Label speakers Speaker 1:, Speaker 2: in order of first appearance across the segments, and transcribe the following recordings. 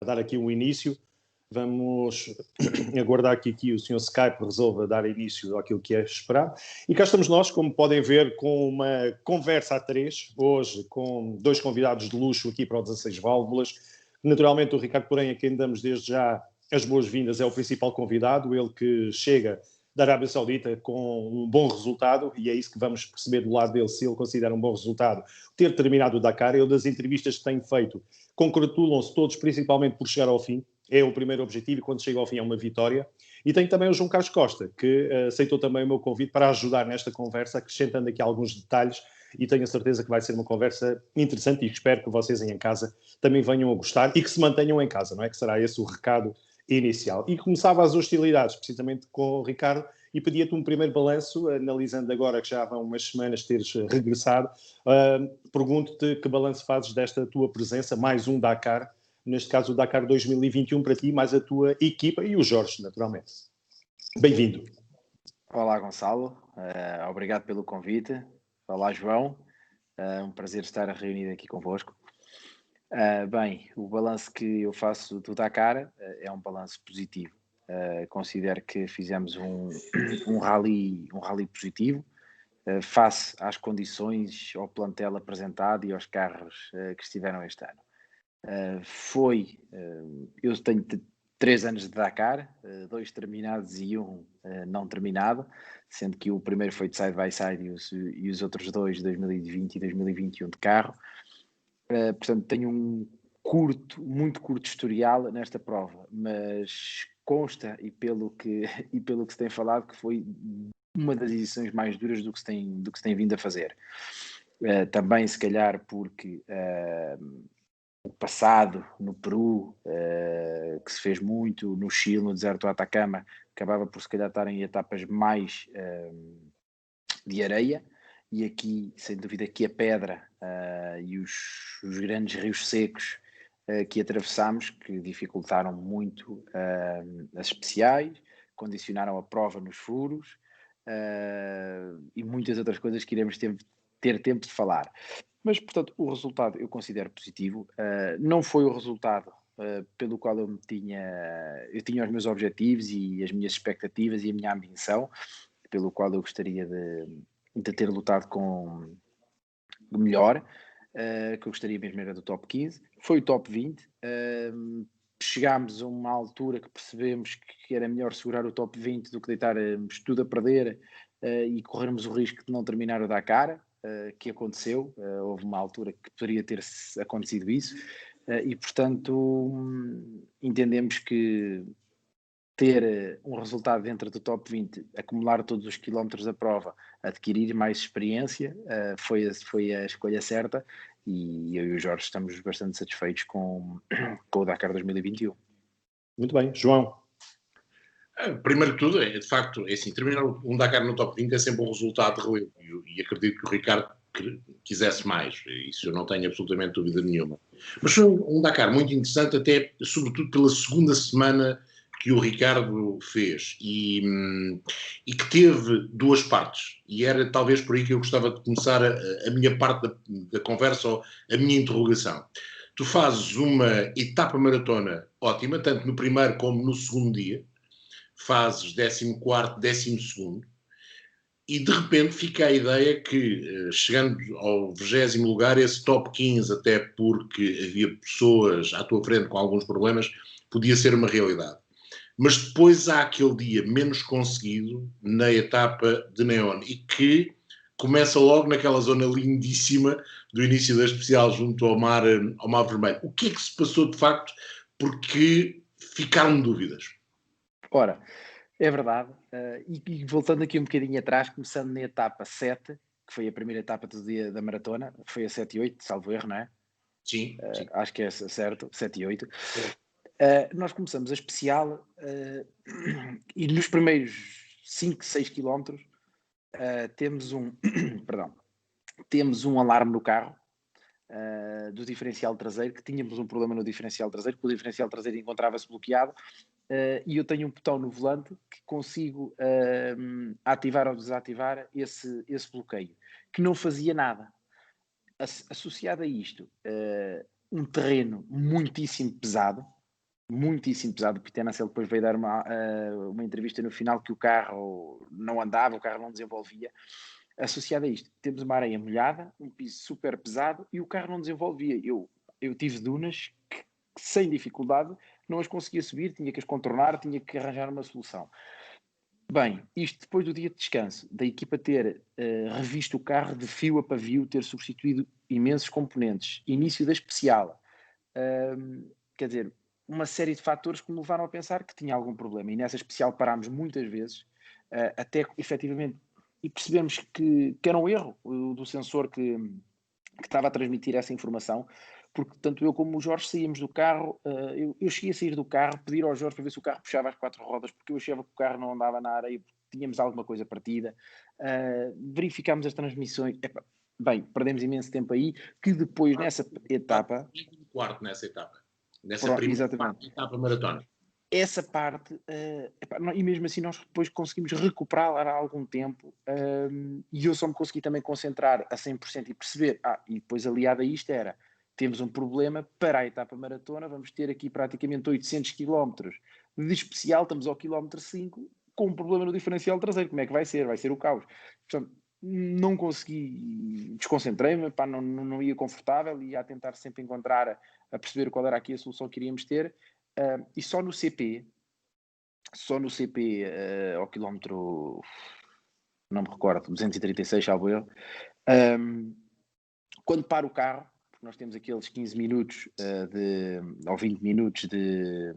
Speaker 1: dar aqui um início. Vamos aguardar que o senhor Skype resolva dar início àquilo que é esperado. E cá estamos nós, como podem ver, com uma conversa a três, hoje com dois convidados de luxo aqui para o 16 Válvulas. Naturalmente, o Ricardo Porém, a quem damos desde já as boas-vindas, é o principal convidado, ele que chega da Arábia Saudita com um bom resultado, e é isso que vamos perceber do lado dele, se ele considera um bom resultado ter terminado o Dakar. Eu, das entrevistas que tenho feito, congratulam-se todos, principalmente por chegar ao fim. É o primeiro objetivo e quando chega ao fim é uma vitória. E tenho também o João Carlos Costa, que aceitou também o meu convite para ajudar nesta conversa, acrescentando aqui alguns detalhes, e tenho a certeza que vai ser uma conversa interessante e espero que vocês em casa também venham a gostar e que se mantenham em casa, não é? Que será esse o recado inicial. E começava as hostilidades, precisamente com o Ricardo, e pedia-te um primeiro balanço, analisando agora que já vão umas semanas teres regressado. Pergunto-te que balanço fazes desta tua presença, mais um Dakar, neste caso o Dakar 2021 para ti, mais a tua equipa e o Jorge, naturalmente. Bem-vindo.
Speaker 2: Olá, Gonçalo. Obrigado pelo convite. Olá, João. Um prazer estar reunido aqui convosco. Bem, o balanço que eu faço do Dakar é um balanço positivo. Considero que fizemos um rally positivo, face às condições, ao plantel apresentado e aos carros que estiveram este ano. Eu tenho 3 anos de Dakar, 2 terminados e 1 não terminado, sendo que o primeiro foi de side-by-side e os outros 2, 2020 e 2021, de carro. Portanto, tenho muito curto historial nesta prova, mas consta, e pelo que se tem falado, que foi uma das edições mais duras do que se tem vindo a fazer. Também, se calhar, porque o passado no Peru, que se fez muito, no Chile, no deserto do Atacama, acabava por, se calhar, estar em etapas mais de areia, e aqui, sem dúvida, que a pedra e os grandes rios secos que atravessámos, que dificultaram muito as especiais, condicionaram a prova nos furos e muitas outras coisas que iremos ter tempo de falar. Mas, portanto, o resultado eu considero positivo. Não foi o resultado pelo qual eu tinha os meus objetivos e as minhas expectativas e a minha ambição, pelo qual eu gostaria de ter lutado com melhor, que eu gostaria mesmo era do top 15. Foi o top 20. Chegámos a uma altura que percebemos que era melhor segurar o top 20 do que deitarmos tudo a perder e corrermos o risco de não terminar o Dakar, que aconteceu. Houve uma altura que poderia ter acontecido isso e, portanto, entendemos que ter um resultado dentro do top 20, acumular todos os quilómetros da prova, adquirir mais experiência, foi a escolha certa, e eu e o Jorge estamos bastante satisfeitos com o Dakar 2021.
Speaker 1: Muito bem. João?
Speaker 3: Primeiro de tudo, de facto, é assim, terminar um Dakar no top 20 é sempre um resultado de relevo, e acredito que o Ricardo quisesse mais, isso eu não tenho absolutamente dúvida nenhuma. Mas foi um Dakar muito interessante, até, sobretudo, pela segunda semana que o Ricardo fez e que teve 2 partes, e era talvez por aí que eu gostava de começar a minha parte da conversa, ou a minha interrogação. Tu fazes uma etapa maratona ótima, tanto no primeiro como no segundo dia, fazes 14º, 12º, e de repente fica a ideia que, chegando ao 20º lugar, esse top 15, até porque havia pessoas à tua frente com alguns problemas, podia ser uma realidade. Mas depois há aquele dia menos conseguido na etapa de Neon, e que começa logo naquela zona lindíssima do início da especial junto ao Mar Vermelho. O que é que se passou de facto? Porque ficaram dúvidas.
Speaker 2: Ora, é verdade, e voltando aqui um bocadinho atrás, começando na etapa 7, que foi a primeira etapa do dia da maratona, foi a 7 e 8, salvo erro, não é?
Speaker 3: Sim.
Speaker 2: Acho que é certo, 7 e 8. Nós começamos a especial e nos primeiros 5, 6 quilómetros temos temos um alarme no carro do diferencial traseiro, que tínhamos um problema no diferencial traseiro, porque o diferencial traseiro encontrava-se bloqueado, e eu tenho um botão no volante que consigo ativar ou desativar esse bloqueio, que não fazia nada. Associado a isto, um terreno muitíssimo pesado, muitíssimo pesado. O Pittenasser depois veio dar uma entrevista no final que o carro não andava, o carro não desenvolvia. Associado a isto, temos uma areia molhada, um piso super pesado e o carro não desenvolvia. Eu tive dunas que sem dificuldade não as conseguia subir, tinha que as contornar, tinha que arranjar uma solução. Bem, isto depois do dia de descanso, da equipa ter revisto o carro de fio a pavio, ter substituído imensos componentes, início da especial, quer dizer, uma série de fatores que me levaram a pensar que tinha algum problema. E nessa especial parámos muitas vezes, até efetivamente, e percebemos que era um erro do sensor que estava a transmitir essa informação, porque tanto eu como o Jorge saímos do carro, eu cheguei a sair do carro, pedir ao Jorge para ver se o carro puxava as 4 rodas, porque eu achava que o carro não andava na areia, porque tínhamos alguma coisa partida. Verificámos as transmissões. Bem, perdemos imenso tempo aí, que depois nessa etapa...
Speaker 3: Quarto nessa etapa. Nessa primeira parte da etapa maratona.
Speaker 2: Essa parte, e mesmo assim nós depois conseguimos recuperar há algum tempo, e eu só me consegui também concentrar a 100% e perceber, e depois aliado a isto temos um problema para a etapa maratona, vamos ter aqui praticamente 800 km de especial, estamos ao quilómetro 5, com um problema no diferencial traseiro, como é que vai ser? Vai ser o caos. Portanto, não consegui, desconcentrei-me, não ia confortável, ia a tentar sempre encontrar, a perceber qual era aqui a solução que iríamos ter, e só no CP, ao quilómetro, não me recordo, 236, salvo eu, quando para o carro, porque nós temos aqueles 15 minutos ou 20 minutos de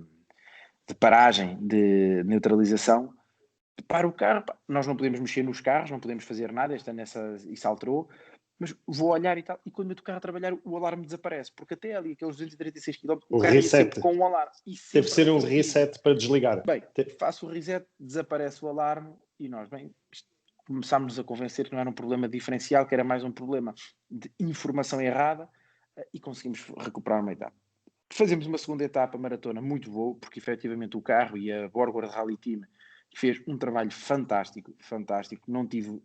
Speaker 2: paragem, de neutralização, para o carro, nós não podemos mexer nos carros, não podemos fazer nada, isso alterou, mas vou olhar e tal, e quando meto o carro a trabalhar, o alarme desaparece, porque até ali, aqueles 236 km, o carro ia sempre com um alarme.
Speaker 1: Deve ser um reset para desligar.
Speaker 2: Bem, faço o reset, desaparece o alarme, e nós, começámos a convencer que não era um problema diferencial, que era mais um problema de informação errada, e conseguimos recuperar uma etapa. Fazemos uma segunda etapa maratona muito boa, porque efetivamente o carro e a Borgward Rally Team fez um trabalho fantástico, não tive,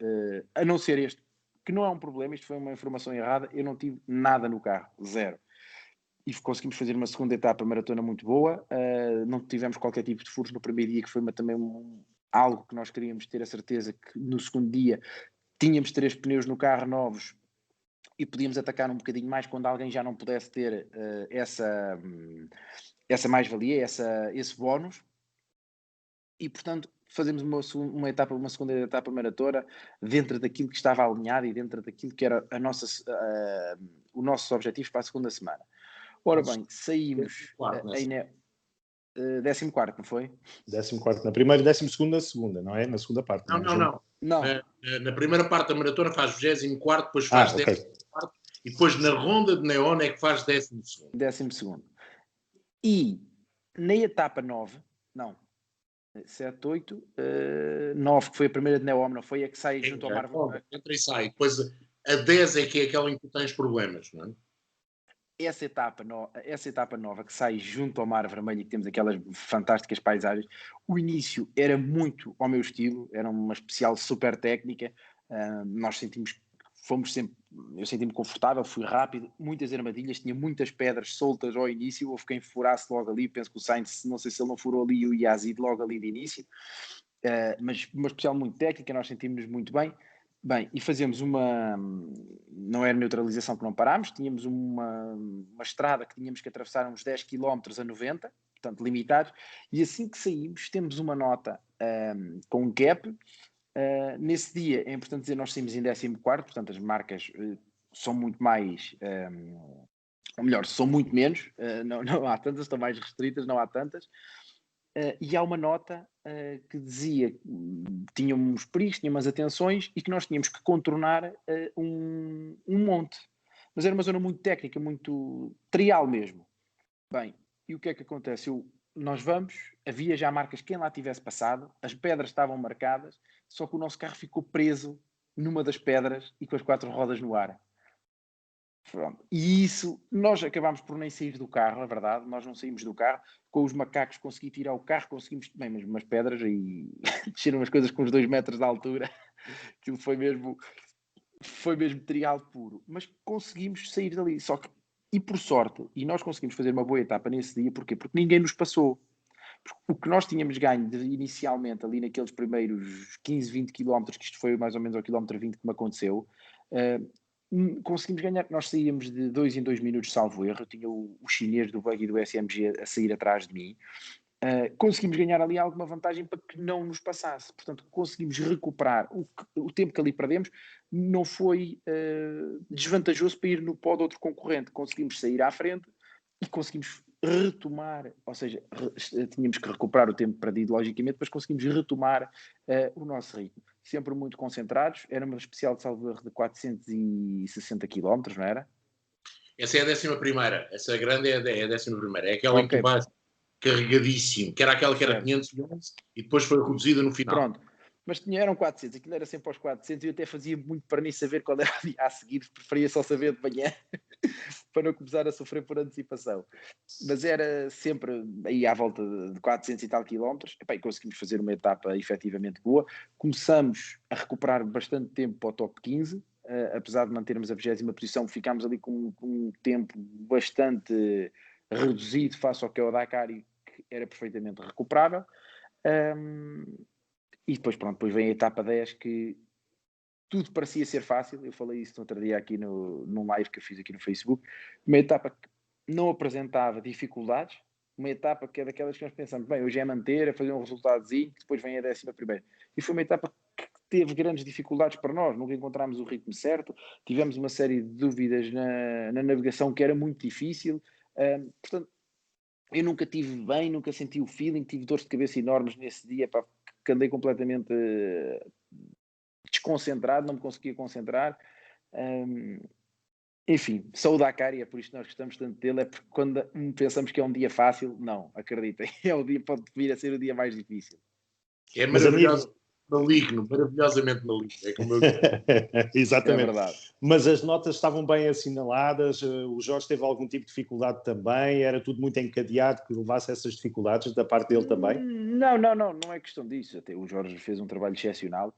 Speaker 2: a não ser este, que não é um problema, isto foi uma informação errada, eu não tive nada no carro, zero. E conseguimos fazer uma segunda etapa maratona muito boa, não tivemos qualquer tipo de furos no primeiro dia, que foi também algo que nós queríamos ter a certeza que no segundo dia tínhamos 3 pneus no carro novos e podíamos atacar um bocadinho mais quando alguém já não pudesse ter essa mais-valia, esse bónus. E, portanto, fazemos uma segunda etapa maratona dentro daquilo que estava alinhado e dentro daquilo que era os nossos objetivos para a segunda semana. Ora bem, saímos em 14º, não foi?
Speaker 1: 14º na primeira e 12º na segunda, não é? Na segunda parte.
Speaker 3: Não. Na primeira parte da maratona faz 24º, depois faz 14º, e depois na ronda de Neon é que faz 12º.
Speaker 2: 12º. E na etapa 9, 7, 8, 9, que foi a primeira de Neom, não foi? A que sai junto ao Mar Vermelho.
Speaker 3: Entra e sai. Depois a 10 é que é aquela em que tens problemas, não é?
Speaker 2: Essa etapa nova que sai junto ao Mar Vermelho e que temos aquelas fantásticas paisagens, o início era muito ao meu estilo, era uma especial super técnica, nós eu senti-me confortável, fui rápido, muitas armadilhas, tinha muitas pedras soltas ao início, houve quem furasse logo ali, penso que o Sainz, não sei se ele não furou ali, o Yazid logo ali de início, mas uma especial muito técnica, nós sentimos-nos muito bem. Bem, e fazemos não era neutralização que não parámos, tínhamos uma estrada que tínhamos que atravessar uns 10 km a 90, portanto limitados, e assim que saímos temos uma nota com um gap. Nesse dia, é importante dizer, nós saímos em 14º, portanto as marcas são muito mais, ou melhor, são muito menos, não há tantas, estão mais restritas, não há tantas. E há uma nota que dizia que tínhamos perigos, tínhamos atenções e que nós tínhamos que contornar um monte. Mas era uma zona muito técnica, muito trial mesmo. Bem, e o que é que acontece? Nós havia já marcas, quem lá tivesse passado, as pedras estavam marcadas, só que o nosso carro ficou preso numa das pedras e com as 4 rodas no ar. Pronto. E isso, nós acabámos por nem sair do carro, é verdade, nós não saímos do carro, com os macacos consegui tirar o carro, conseguimos, mas umas pedras e desceram umas coisas com uns 2 metros de altura, aquilo foi mesmo trial puro, mas conseguimos sair dali, só que E por sorte, e nós conseguimos fazer uma boa etapa nesse dia, porquê? Porque ninguém nos passou. Porque o que nós tínhamos ganho inicialmente ali naqueles primeiros 15, 20 quilómetros, que isto foi mais ou menos ao quilómetro 20 que me aconteceu, conseguimos ganhar. Nós saíamos de 2 em 2 minutos, salvo erro. Eu tinha o chinês do buggy do SMG a sair atrás de mim. Conseguimos ganhar ali alguma vantagem para que não nos passasse. Portanto, conseguimos recuperar o tempo que ali perdemos. Não foi desvantajoso para ir no pó de outro concorrente. Conseguimos sair à frente e conseguimos retomar, ou seja, tínhamos que recuperar o tempo perdido, logicamente, mas conseguimos retomar o nosso ritmo. Sempre muito concentrados. Era uma especial de salvo erro de 460 km, não era?
Speaker 3: Essa é a 11ª. Essa grande é a 11ª. É aquela em que
Speaker 2: Ok.
Speaker 3: tu vais carregadíssimo, que era aquela que era
Speaker 2: Certo.
Speaker 3: 511 e depois foi reduzida no final.
Speaker 2: Pronto. Mas eram 400, aquilo era sempre aos 400 e eu até fazia muito para nem saber qual era o dia a seguir, preferia só saber de manhã para não começar a sofrer por antecipação. Mas era sempre aí à volta de 400 e tal quilómetros, e conseguimos fazer uma etapa efetivamente boa. Começamos a recuperar bastante tempo para o top 15, apesar de mantermos a 20ª posição, ficámos ali com um tempo bastante reduzido face ao que é o Dakar e que era perfeitamente recuperável. E depois, pronto, depois vem a etapa 10 que tudo parecia ser fácil. Eu falei isso no outro dia aqui num live que eu fiz aqui no Facebook. Uma etapa que não apresentava dificuldades, uma etapa que é daquelas que nós pensamos, bem, hoje é manter, é fazer um resultadozinho, depois vem a 11ª. E foi uma etapa que teve grandes dificuldades para nós, nunca encontramos o ritmo certo, tivemos uma série de dúvidas na navegação que era muito difícil. Portanto, eu nunca tive bem, nunca senti o feeling, tive dores de cabeça enormes nesse dia, pá, que andei completamente desconcentrado, não me conseguia concentrar. Enfim, sou o Dakar e é por isto que nós gostamos tanto dele, é porque quando pensamos que é um dia fácil, não, acreditem, pode vir a ser o dia mais difícil.
Speaker 3: É maravilhoso, maravilhosamente maligno, é como eu digo.
Speaker 1: Exatamente.
Speaker 2: É verdade.
Speaker 1: Mas as notas estavam bem assinaladas, o Jorge teve algum tipo de dificuldade também, era tudo muito encadeado que levasse a essas dificuldades da parte dele também?
Speaker 2: Não é questão disso, até o Jorge fez um trabalho excepcional.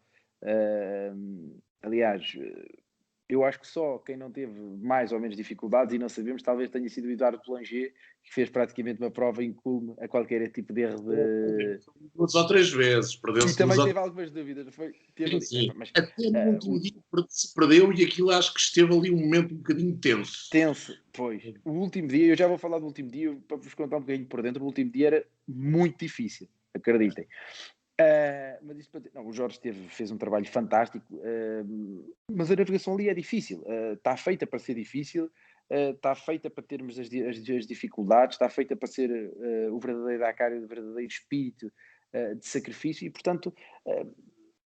Speaker 2: Aliás, eu acho que só quem não teve mais ou menos dificuldades, e não sabemos, talvez tenha sido o Eduardo Boulanger, que fez praticamente uma prova inclume a qualquer tipo de erro de...
Speaker 3: 2 ou 3 vezes, perdeu-se.
Speaker 2: E também teve algumas dúvidas, foi? Teve
Speaker 3: sim.
Speaker 2: mas,
Speaker 3: Até no último dia se perdeu e aquilo acho que esteve ali um momento um bocadinho tenso.
Speaker 2: Tenso, pois. O último dia, eu já vou falar do último dia, para vos contar um bocadinho por dentro, o último dia era muito difícil, acreditem. Mas isso, não, o Jorge fez um trabalho fantástico, mas a navegação ali é difícil, está feita para ser difícil, está feita para termos as dificuldades, está feita para ser o verdadeiro Dakar e o verdadeiro espírito de sacrifício e, portanto,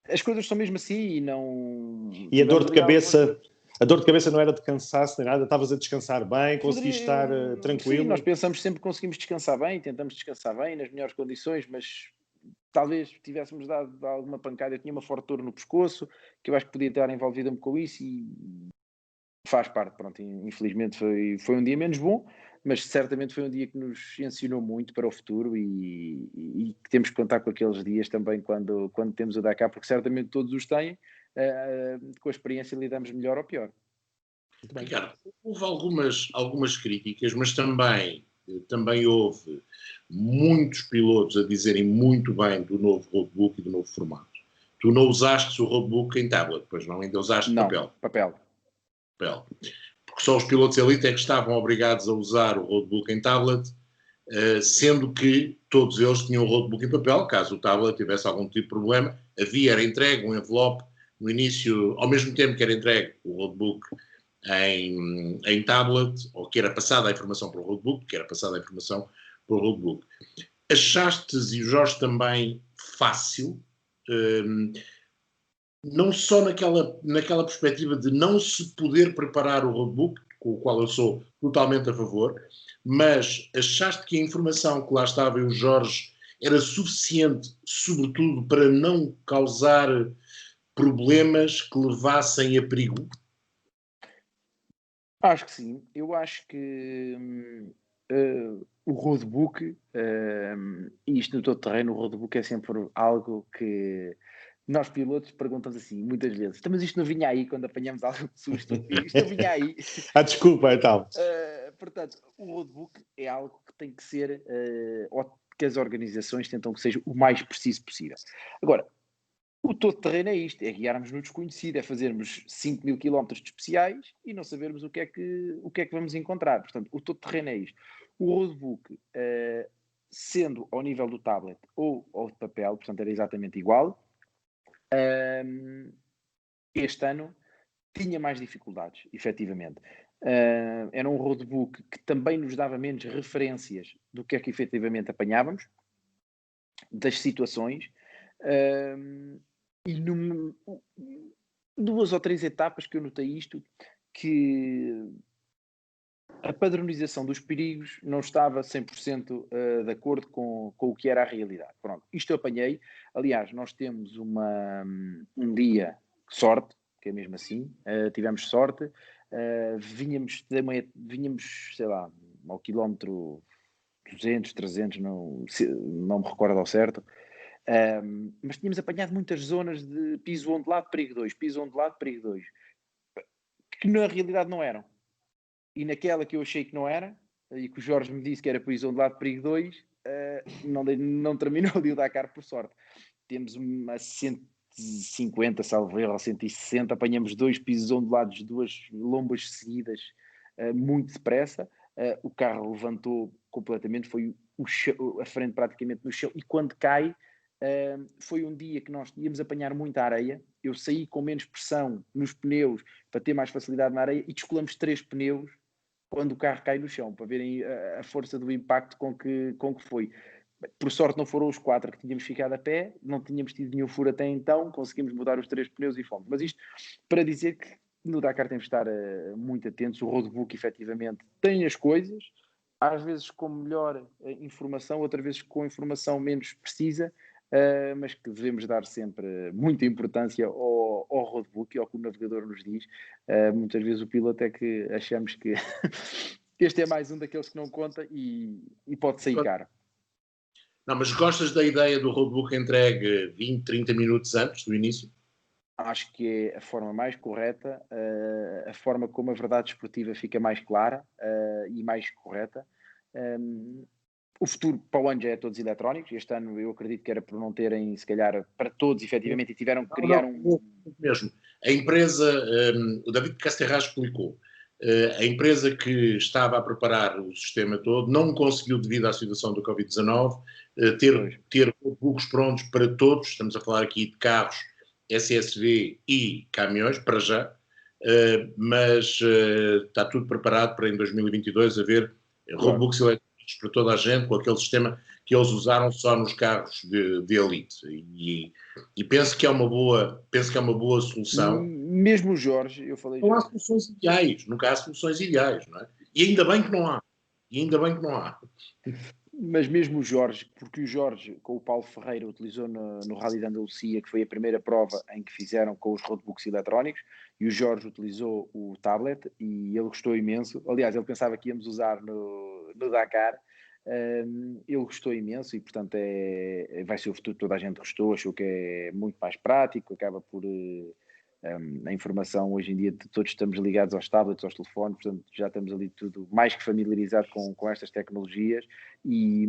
Speaker 2: as coisas são mesmo assim e não...
Speaker 1: E a dor de cabeça... A dor de cabeça não era de cansaço nem nada, estavas a descansar bem, conseguiste estar tranquilo?
Speaker 2: Sim, nós pensamos sempre que conseguimos descansar bem, tentamos descansar bem, nas melhores condições, mas talvez tivéssemos dado alguma pancada. Eu tinha uma forte dor no pescoço, que eu acho que podia estar envolvida-me com isso e faz parte, pronto, infelizmente foi um dia menos bom, mas certamente foi um dia que nos ensinou muito para o futuro e que temos que contar com aqueles dias também quando temos o Dakar, porque certamente todos os têm, com a experiência lidamos melhor ou pior.
Speaker 3: Ricardo, houve algumas críticas, mas também houve muitos pilotos a dizerem muito bem do novo roadbook e do novo formato. Tu não usaste o roadbook em tablet, pois não? Ainda usaste papel. Porque só os pilotos elite é que estavam obrigados a usar o roadbook em tablet, sendo que todos eles tinham o roadbook em papel. Caso o tablet tivesse algum tipo de problema, era entregue um envelope no início, ao mesmo tempo que era entregue o roadbook em tablet, ou que era passada a informação para o roadbook, Achastes, e o Jorge também, fácil, não só naquela perspectiva de não se poder preparar o roadbook, com o qual eu sou totalmente a favor, mas achaste que a informação que lá estava e o Jorge era suficiente, sobretudo, para não causar problemas que levassem a perigo?
Speaker 2: Acho que sim. Eu acho que o roadbook, e isto no todo terreno, o roadbook é sempre algo que nós pilotos perguntamos assim, muitas vezes, mas isto não vinha aí quando apanhamos algum susto? Isto não vinha aí?
Speaker 1: Desculpa, então.
Speaker 2: Portanto, o roadbook é algo que tem que ser, ou que as organizações tentam que seja o mais preciso possível. Agora, o todo-terreno é isto, é guiarmos no desconhecido, é fazermos 5.000 quilómetros de especiais e não sabermos o que é que vamos encontrar. Portanto, o todo-terreno é isto. O roadbook, sendo ao nível do tablet ou de papel, portanto era exatamente igual, este ano tinha mais dificuldades, efetivamente. Era um roadbook que também nos dava menos referências do que é que efetivamente apanhávamos, das situações, e duas ou três etapas que eu notei isto, que a padronização dos perigos não estava 100% de acordo com o que era a realidade. Pronto, isto eu apanhei. Aliás, nós temos um dia sorte, que é mesmo assim, tivemos sorte, vinhamos, sei lá, ao quilómetro 200, 300, não me recordo ao certo, mas tínhamos apanhado muitas zonas de piso ondulado, perigo 2, piso ondulado, perigo 2, que na realidade não eram. E naquela que eu achei que não era, e que o Jorge me disse que era piso ondulado, perigo 2, não terminou ali o Dakar por sorte. Temos uma 150, salvo erro, 160, apanhamos 2 pisos ondulados, 2 lombas seguidas, muito depressa. O carro levantou completamente, foi a frente praticamente no chão, e quando cai, foi um dia que nós íamos apanhar muita areia. Eu saí com menos pressão nos pneus para ter mais facilidade na areia e descolamos 3 pneus quando o carro cai no chão, para verem a força do impacto com que foi. Por sorte não foram os 4 que tínhamos ficado a pé, não tínhamos tido nenhum furo até então, conseguimos mudar os 3 pneus e fomos. Mas isto para dizer que no Dakar temos de estar muito atentos. O roadbook efetivamente tem as coisas, às vezes com melhor informação, outras vezes com informação menos precisa, mas que devemos dar sempre muita importância ao roadbook e ao que o navegador nos diz. Muitas vezes o piloto é que achamos que este é mais um daqueles que não conta e pode sair caro.
Speaker 3: Não, mas gostas da ideia do roadbook entregue 20, 30 minutos antes do início?
Speaker 2: Acho que é a forma mais correta, a forma como a verdade esportiva fica mais clara e mais correta. O futuro para o ano já é todos eletrónicos. Este ano eu acredito que era por não terem, se calhar, para todos efetivamente, e tiveram que criar
Speaker 3: mesmo. A empresa, o David Casterra explicou, a empresa que estava a preparar o sistema todo não conseguiu, devido à situação do Covid-19, ter roadbooks prontos para todos. Estamos a falar aqui de carros, SSV e caminhões, para já, mas está tudo preparado para em 2022 haver roadbooks eletrónicos para toda a gente, com aquele sistema que eles usaram só nos carros de elite. E penso que é uma boa solução.
Speaker 2: Mesmo o Jorge, eu falei...
Speaker 3: Não há soluções ideais, nunca há soluções ideais, não é? E ainda bem que não há.
Speaker 2: Mas mesmo o Jorge, porque o Jorge, com o Paulo Ferreira, utilizou no Rally da Andalucia, que foi a primeira prova em que fizeram com os roadbooks eletrónicos, e o Jorge utilizou o tablet e ele gostou imenso. Aliás, ele pensava que íamos usar no Dakar. Ele gostou imenso e, portanto, vai ser o futuro. Toda a gente gostou, achou que é muito mais prático, acaba por... a informação hoje em dia, todos estamos ligados aos tablets, aos telefones, portanto já estamos ali tudo mais que familiarizado com estas tecnologias e,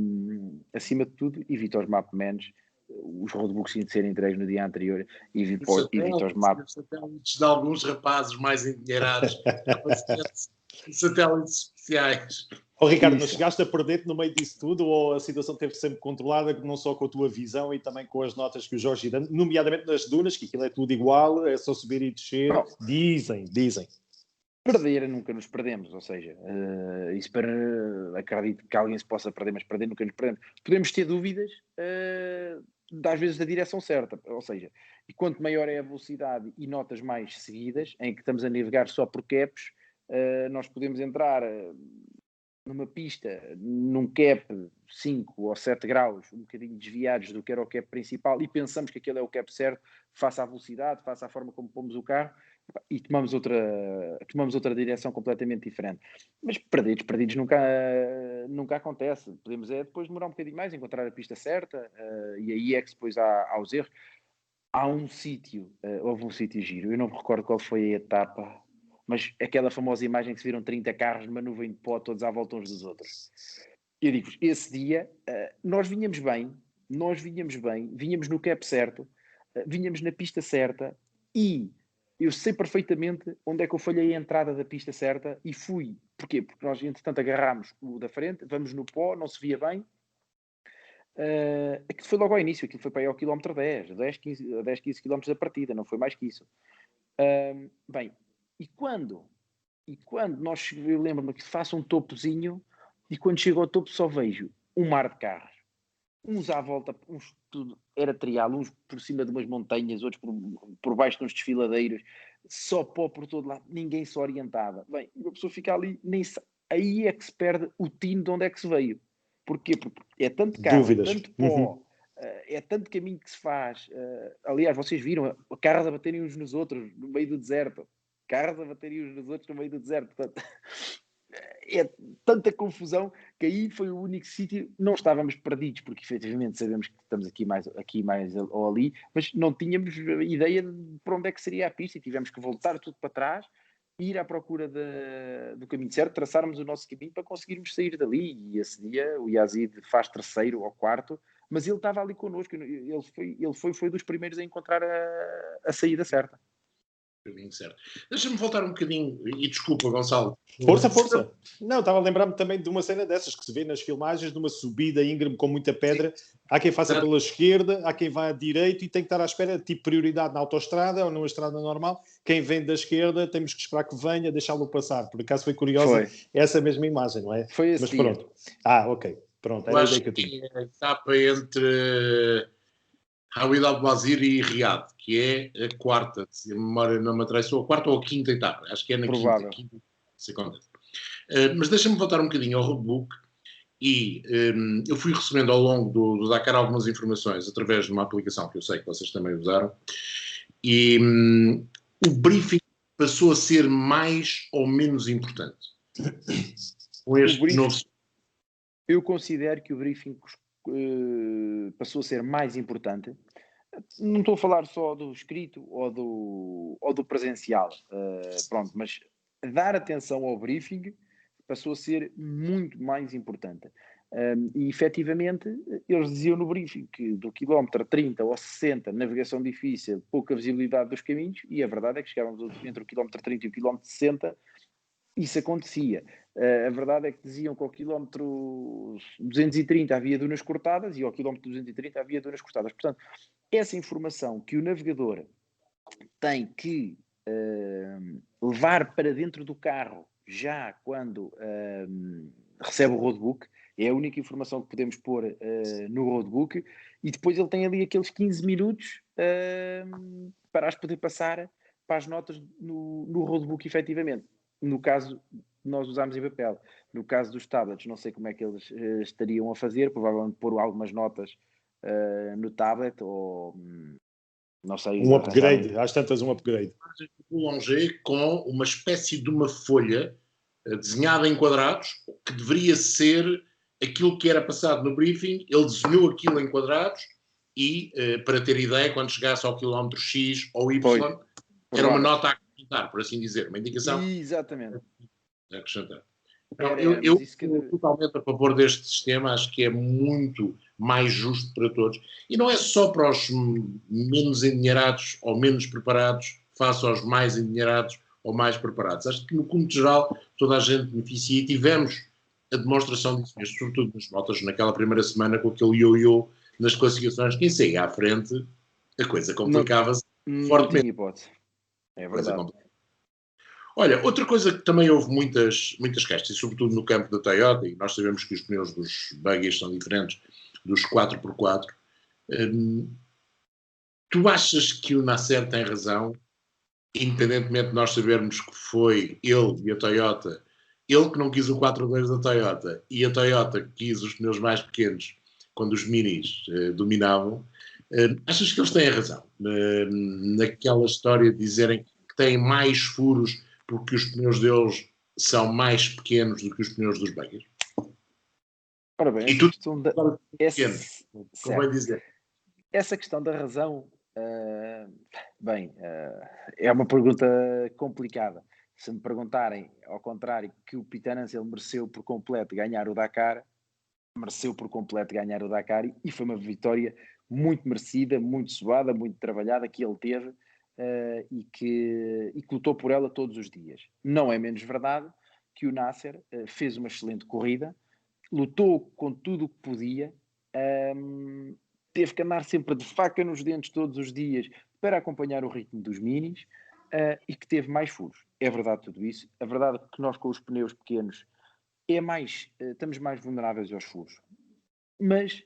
Speaker 2: acima de tudo, evita os mapmans, os roadbooks de serem entregues no dia anterior, evita os mapas.
Speaker 3: Satélites de alguns rapazes mais endinheirados, satélites especiais.
Speaker 1: Ricardo, mas chegaste a perder-te no meio disso tudo ou a situação teve sempre controlada, não só com a tua visão e também com as notas que o Jorge dá, nomeadamente nas dunas, que aquilo é tudo igual, é só subir e descer? Não. Dizem.
Speaker 2: Perder nunca nos perdemos, ou seja, isso acredito que alguém se possa perder, mas perder nunca nos perdemos. Podemos ter dúvidas, às vezes, da direção certa, ou seja, e quanto maior é a velocidade e notas mais seguidas, em que estamos a navegar só por caps, nós podemos entrar numa pista, num cap 5 ou 7 graus, um bocadinho desviados do que era o cap principal, e pensamos que aquele é o cap certo, face à velocidade, face à forma como pomos o carro, e tomamos outra direção completamente diferente. Mas perdidos nunca acontece. Podemos depois demorar um bocadinho mais, encontrar a pista certa, e aí é que depois há os erros. Houve um sítio giro, eu não me recordo qual foi a etapa. mas aquela famosa imagem que se viram 30 carros numa nuvem de pó, todos à volta uns dos outros. Eu digo-vos, esse dia nós vinhamos bem, vinhamos no cap certo, vinhamos na pista certa e eu sei perfeitamente onde é que eu falhei a entrada da pista certa e fui. Porquê? Porque nós, entretanto, agarrámos o da frente, vamos no pó, não se via bem. Aquilo foi logo ao início, aquilo foi para aí ao quilómetro 10, 15 km da partida, não foi mais que isso. Bem, e quando nós, eu lembro-me que faço um topozinho e quando chego ao topo só vejo um mar de carros. Uns à volta, uns tudo, era trial, uns por cima de umas montanhas, outros por baixo de uns desfiladeiros, só pó por todo lado, ninguém se orientava. Bem, a pessoa fica ali, aí é que se perde o tino de onde é que se veio. Porquê? Porque é tanto carro, é tanto pó, é tanto caminho que se faz. Aliás, vocês viram carros a baterem uns nos outros no meio do deserto. Carros a baterem uns nos outros no meio do deserto. Portanto, é tanta confusão que aí foi o único sítio. Não estávamos perdidos, porque efetivamente sabemos que estamos aqui mais ou ali, mas não tínhamos ideia de para onde é que seria a pista e tivemos que voltar tudo para trás, ir à procura do caminho certo, traçarmos o nosso caminho para conseguirmos sair dali. E esse dia o Yazid faz terceiro ou quarto, mas ele estava ali connosco, ele foi dos primeiros a encontrar a saída certa.
Speaker 3: Certo. Deixa-me voltar um bocadinho, e desculpa, Gonçalo.
Speaker 1: Força. Não, estava a lembrar-me também de uma cena dessas que se vê nas filmagens, de uma subida íngreme com muita pedra. Sim. Há quem faça pela esquerda, há quem vá à direita e tem que estar à espera, tipo prioridade na autoestrada ou numa estrada normal. Quem vem da esquerda, temos que esperar que venha, deixá-lo passar. Por acaso foi curiosa essa mesma imagem, não é?
Speaker 2: Foi esse
Speaker 1: Mas
Speaker 2: dia.
Speaker 1: Pronto. Ok. Pronto, era a ideia que eu tinha.
Speaker 3: É a etapa entre Hawid Al-Wazir e Riad, que é a quarta, se a memória não me atraiçou, a quarta ou a quinta etapa. Acho que é na quinta, se acontece. Mas deixa-me voltar um bocadinho ao roadbook e eu fui recebendo ao longo do Dakar algumas informações através de uma aplicação que eu sei que vocês também usaram e o briefing passou a ser mais ou menos importante. Com este novo...
Speaker 2: Eu considero que o briefing passou a ser mais importante. Não estou a falar só do escrito ou do presencial, pronto, mas dar atenção ao briefing passou a ser muito mais importante. E efetivamente, eles diziam no briefing que do quilómetro 30 ou 60, navegação difícil, pouca visibilidade dos caminhos, e a verdade é que chegávamos entre o quilómetro 30 e o quilómetro 60, isso acontecia. A verdade é que diziam que ao quilómetro 230 havia dunas cortadas e ao quilómetro 230 havia dunas cortadas. Portanto, essa informação que o navegador tem que levar para dentro do carro já quando recebe o roadbook, é a única informação que podemos pôr no roadbook, e depois ele tem ali aqueles 15 minutos para as poder passar para as notas no roadbook efetivamente. No caso, nós usámos em papel. No caso dos tablets, não sei como é que eles estariam a fazer, provavelmente pôr algumas notas no tablet ou não sei.
Speaker 1: Um upgrade, às tantas um upgrade.
Speaker 3: O Boulanger com uma espécie de uma folha desenhada em quadrados, que deveria ser aquilo que era passado no briefing, ele desenhou aquilo em quadrados e, para ter ideia, quando chegasse ao quilómetro X ou Y, era uma nota a acrescentar, por assim dizer, uma indicação.
Speaker 2: Exatamente.
Speaker 3: A acrescentar. Então, eu estou totalmente a favor deste sistema, acho que é muito mais justo para todos. E não é só para os menos endinheirados ou menos preparados, face aos mais endinheirados ou mais preparados. Acho que, no conjunto geral, toda a gente beneficia e tivemos a demonstração disso, sobretudo nas notas, naquela primeira semana, com aquele ioiô nas classificações. Quem saía à frente, a coisa complicava-se fortemente.
Speaker 2: Não tinha hipótese. É verdade.
Speaker 3: Olha, outra coisa que também houve muitas queixas, e sobretudo no campo da Toyota, e nós sabemos que os pneus dos buggies são diferentes dos 4x4, tu achas que o Nasser tem razão, independentemente de nós sabermos que foi ele e a Toyota, ele que não quis o 4.2 da Toyota e a Toyota que quis os pneus mais pequenos quando os minis dominavam, achas que eles têm razão naquela história de dizerem que têm mais furos porque os pneus deles são mais pequenos do que os pneus dos buggies?
Speaker 2: Ora bem,
Speaker 3: e tu
Speaker 2: convém
Speaker 3: dizer.
Speaker 2: Essa questão da razão, é uma pergunta complicada. Se me perguntarem, ao contrário, que o Peter Hansel mereceu por completo ganhar o Dakar, mereceu por completo ganhar o Dakar e foi uma vitória muito merecida, muito suada, muito trabalhada que ele teve e que lutou por ela todos os dias. Não é menos verdade que o Nasser fez uma excelente corrida, lutou com tudo o que podia, teve que andar sempre de faca nos dentes todos os dias para acompanhar o ritmo dos minis e que teve mais furos. É verdade tudo isso. A verdade é que nós com os pneus pequenos estamos mais vulneráveis aos furos. Mas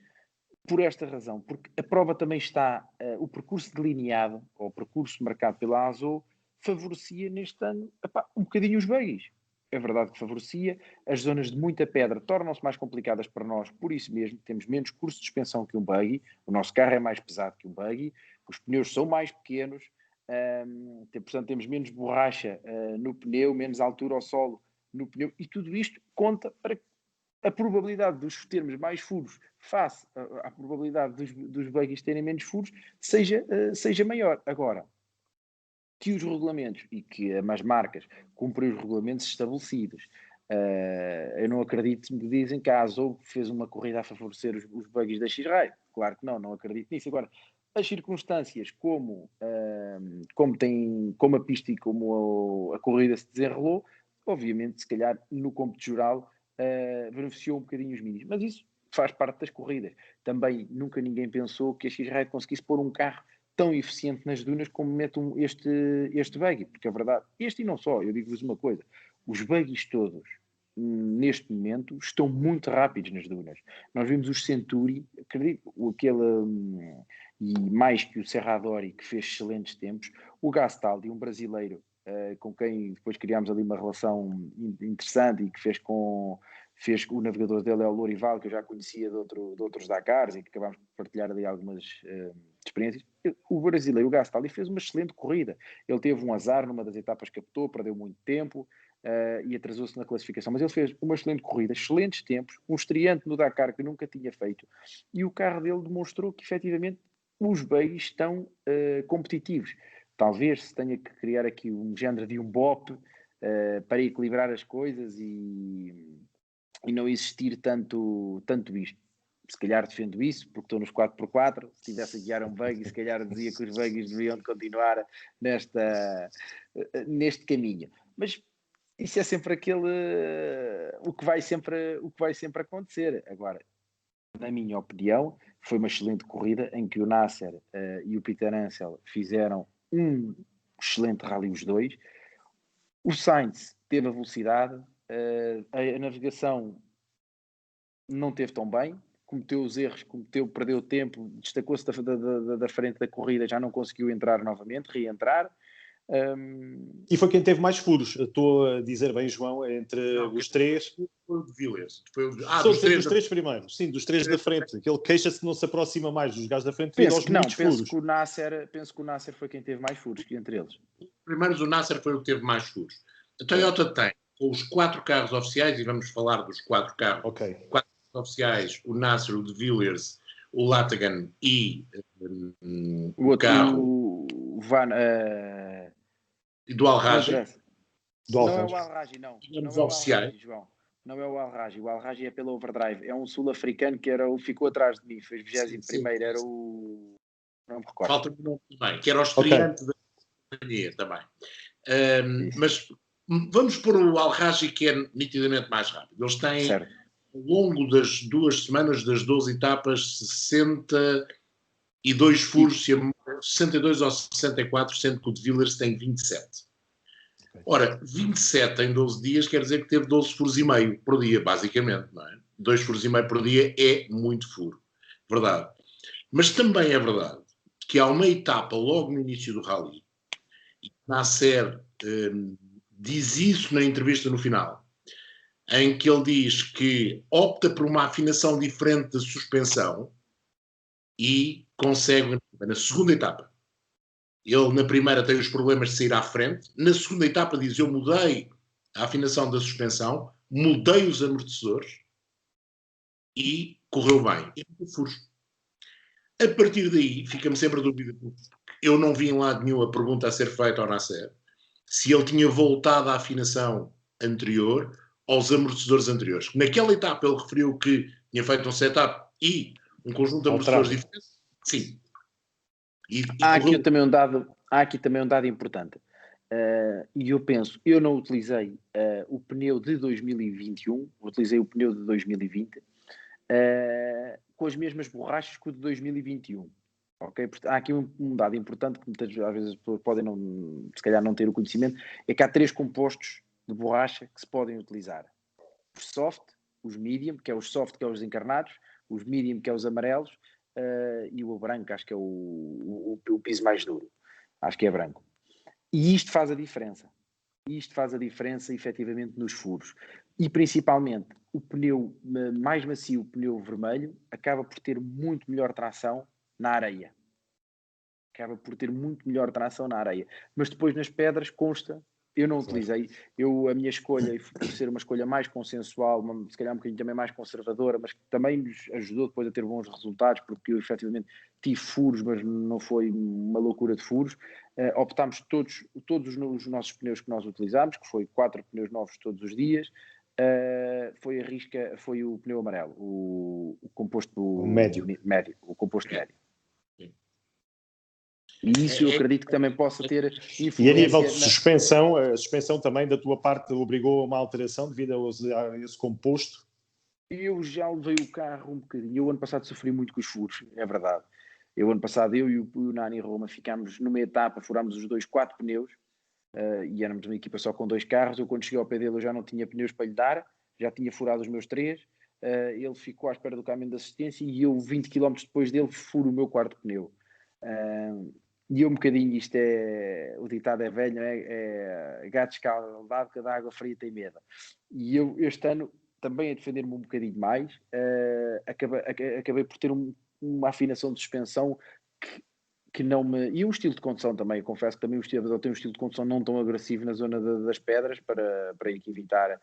Speaker 2: por esta razão, porque a prova também está, o percurso delineado, ou o percurso marcado pela ASO, favorecia neste ano um bocadinho os buggies. É verdade que favorecia, as zonas de muita pedra tornam-se mais complicadas para nós, por isso mesmo temos menos curso de suspensão que um buggy, o nosso carro é mais pesado que um buggy, os pneus são mais pequenos, portanto temos menos borracha no pneu, menos altura ao solo no pneu, e tudo isto conta para a probabilidade dos termos mais furos face à probabilidade dos buggies terem menos furos seja maior. Agora, que os regulamentos e que as marcas cumprem os regulamentos estabelecidos. Eu não acredito, me dizem que a ASO fez uma corrida a favorecer os buggies da X-Ride. Claro que não acredito nisso. Agora, as circunstâncias, como a pista e como a corrida se desenrolou, obviamente, se calhar, no cômputo geral, beneficiou um bocadinho os minis. Mas isso faz parte das corridas. Também nunca ninguém pensou que a X-Ride conseguisse pôr um carro tão eficiente nas dunas como mete este buggy, porque é verdade, este e não só, eu digo-vos uma coisa, os buggies todos, neste momento, estão muito rápidos nas dunas. Nós vimos os Centuri, acredito, e mais que o Serradori, que fez excelentes tempos, o Gastaldi, um brasileiro, com quem depois criámos ali uma relação interessante e que fez o navegador dele é o Lorival, que eu já conhecia de outros Dakars e que acabámos de partilhar ali algumas experiências. O brasileiro, o Gastaldi, fez uma excelente corrida. Ele teve um azar numa das etapas que captou, perdeu muito tempo e atrasou-se na classificação, mas ele fez uma excelente corrida, excelentes tempos, um estreante no Dakar que nunca tinha feito, e o carro dele demonstrou que efetivamente os buggies estão competitivos. Talvez se tenha que criar aqui um género de um BOP para equilibrar as coisas e não existir tanto isto. Se calhar defendo isso, porque estou nos 4x4. Se tivesse a guiar um buggy, se calhar dizia que os buggies deveriam de continuar neste caminho. Mas isso é sempre o que vai sempre acontecer. Agora, na minha opinião, foi uma excelente corrida em que o Nasser e o Peter Hansel fizeram um excelente rally os dois. O Sainz teve a velocidade, a navegação não teve tão bem, cometeu os erros, perdeu o tempo, destacou-se da frente da corrida, já não conseguiu entrar novamente, reentrar.
Speaker 1: E foi quem teve mais furos, estou a dizer bem, João, entre os três.
Speaker 3: Foi o de Villiers.
Speaker 1: Dos três primeiros, sim, dos três da frente. Ele queixa-se que não se aproxima mais dos gajos da frente devido aos muitos furos.
Speaker 2: Penso que o Nasser foi quem teve mais furos entre eles.
Speaker 3: Primeiro, o Nasser foi o que teve mais furos. A Toyota tem, com os 4 carros oficiais, e vamos falar dos 4 carros, 4 carros oficiais, o Nasser, o de Villiers, o Latagan e
Speaker 2: o outro
Speaker 3: carro... E do Al-Raji.
Speaker 2: Não é o Al-Raji, não.
Speaker 3: Não é o Al-Raji,
Speaker 2: João. Não é o Al-Raji. O Al-Raji é pela Overdrive. É um sul-africano que ficou atrás de mim. Fez 21º. Era o... Não me recordo.
Speaker 3: Falta-me o nome também. Que era o estreante da companhia também. Mas vamos pôr o Al-Raji, que é nitidamente mais rápido. Eles têm, ao longo das 2 semanas, das 12 etapas, 62 furos, 62 ou 64, sendo que o de Villiers tem 27. Ora, 27 em 12 dias quer dizer que teve 12 furos e meio por dia, basicamente, não é? 2 furos e meio por dia é muito furo, verdade. Mas também é verdade que há uma etapa logo no início do rally, e Nasser diz isso na entrevista no final, em que ele diz que opta por uma afinação diferente da suspensão e consegue, na segunda etapa, ele na primeira tem os problemas de sair à frente, na segunda etapa diz, eu mudei a afinação da suspensão, mudei os amortecedores e correu bem. E não furos. A partir daí, fica-me sempre a dúvida, eu não vi em lado nenhum a pergunta a ser feita ao Nasser, se ele tinha voltado à afinação anterior aos amortecedores anteriores. Naquela etapa ele referiu que tinha feito um setup e um conjunto de amortecedores diferentes. Sim.
Speaker 2: Há aqui também um dado importante. E eu penso, eu não utilizei o pneu de 2021, utilizei o pneu de 2020 com as mesmas borrachas que o de 2021. Okay? Há aqui um dado importante que muitas vezes as pessoas podem se calhar não ter o conhecimento, é que há 3 compostos de borracha que se podem utilizar. Os soft, os medium, que é os soft, que é os encarnados, os medium, que é os amarelos, e o branco, acho que é o piso mais duro. Acho que é branco. E isto faz a diferença. Isto faz a diferença, efetivamente, nos furos. E, principalmente, o pneu mais macio, o pneu vermelho, acaba por ter muito melhor tração na areia. Mas depois, nas pedras, consta. Eu não utilizei. A minha escolha, por ser uma escolha mais consensual, se calhar um bocadinho também mais conservadora, mas que também nos ajudou depois a ter bons resultados, porque eu, efetivamente, tive furos, mas não foi uma loucura de furos. Optámos todos os nossos pneus que nós utilizámos, que foi 4 pneus novos todos os dias, foi o pneu amarelo, o composto
Speaker 1: médio.
Speaker 2: O composto médio. E isso eu acredito que também possa ter influência.
Speaker 1: E a nível de suspensão, a suspensão também da tua parte obrigou a uma alteração devido a esse composto?
Speaker 2: Eu já levei o carro um bocadinho. Eu ano passado sofri muito com os furos, é verdade. Ano passado eu e o Nani Roma ficámos numa etapa, furámos os dois 4 pneus, e éramos uma equipa só com 2 carros. Eu quando cheguei ao pé dele eu já não tinha pneus para lhe dar, já tinha furado os meus 3, ele ficou à espera do caminho de assistência e eu 20 km depois dele furo o meu 4º pneu. E um bocadinho, isto o ditado é velho, é gato escaldado, cada água fria tem medo. E eu este ano, também a defender-me um bocadinho mais, acabei por ter uma afinação de suspensão que não me... E um estilo de condução também, eu confesso que também eu tenho um estilo de condução não tão agressivo na zona das pedras para evitar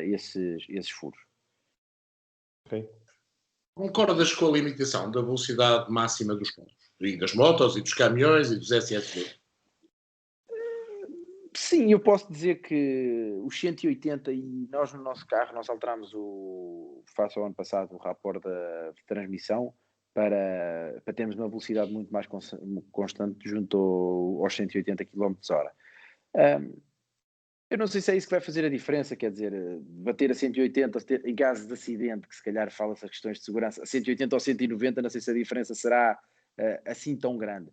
Speaker 2: esses furos.
Speaker 3: Okay. Concordas com a limitação da velocidade máxima dos carros? E das motos, e dos caminhões, e dos SUV?
Speaker 2: Sim, eu posso dizer que os 180, e nós no nosso carro, nós alterámos face ao ano passado, o rapport de transmissão para termos uma velocidade muito mais constante junto aos 180 km/h. Eu não sei se é isso que vai fazer a diferença, quer dizer, bater a 180 em caso de acidente, que se calhar fala-se a questões de segurança, a 180 ou 190, não sei se a diferença será assim tão grande.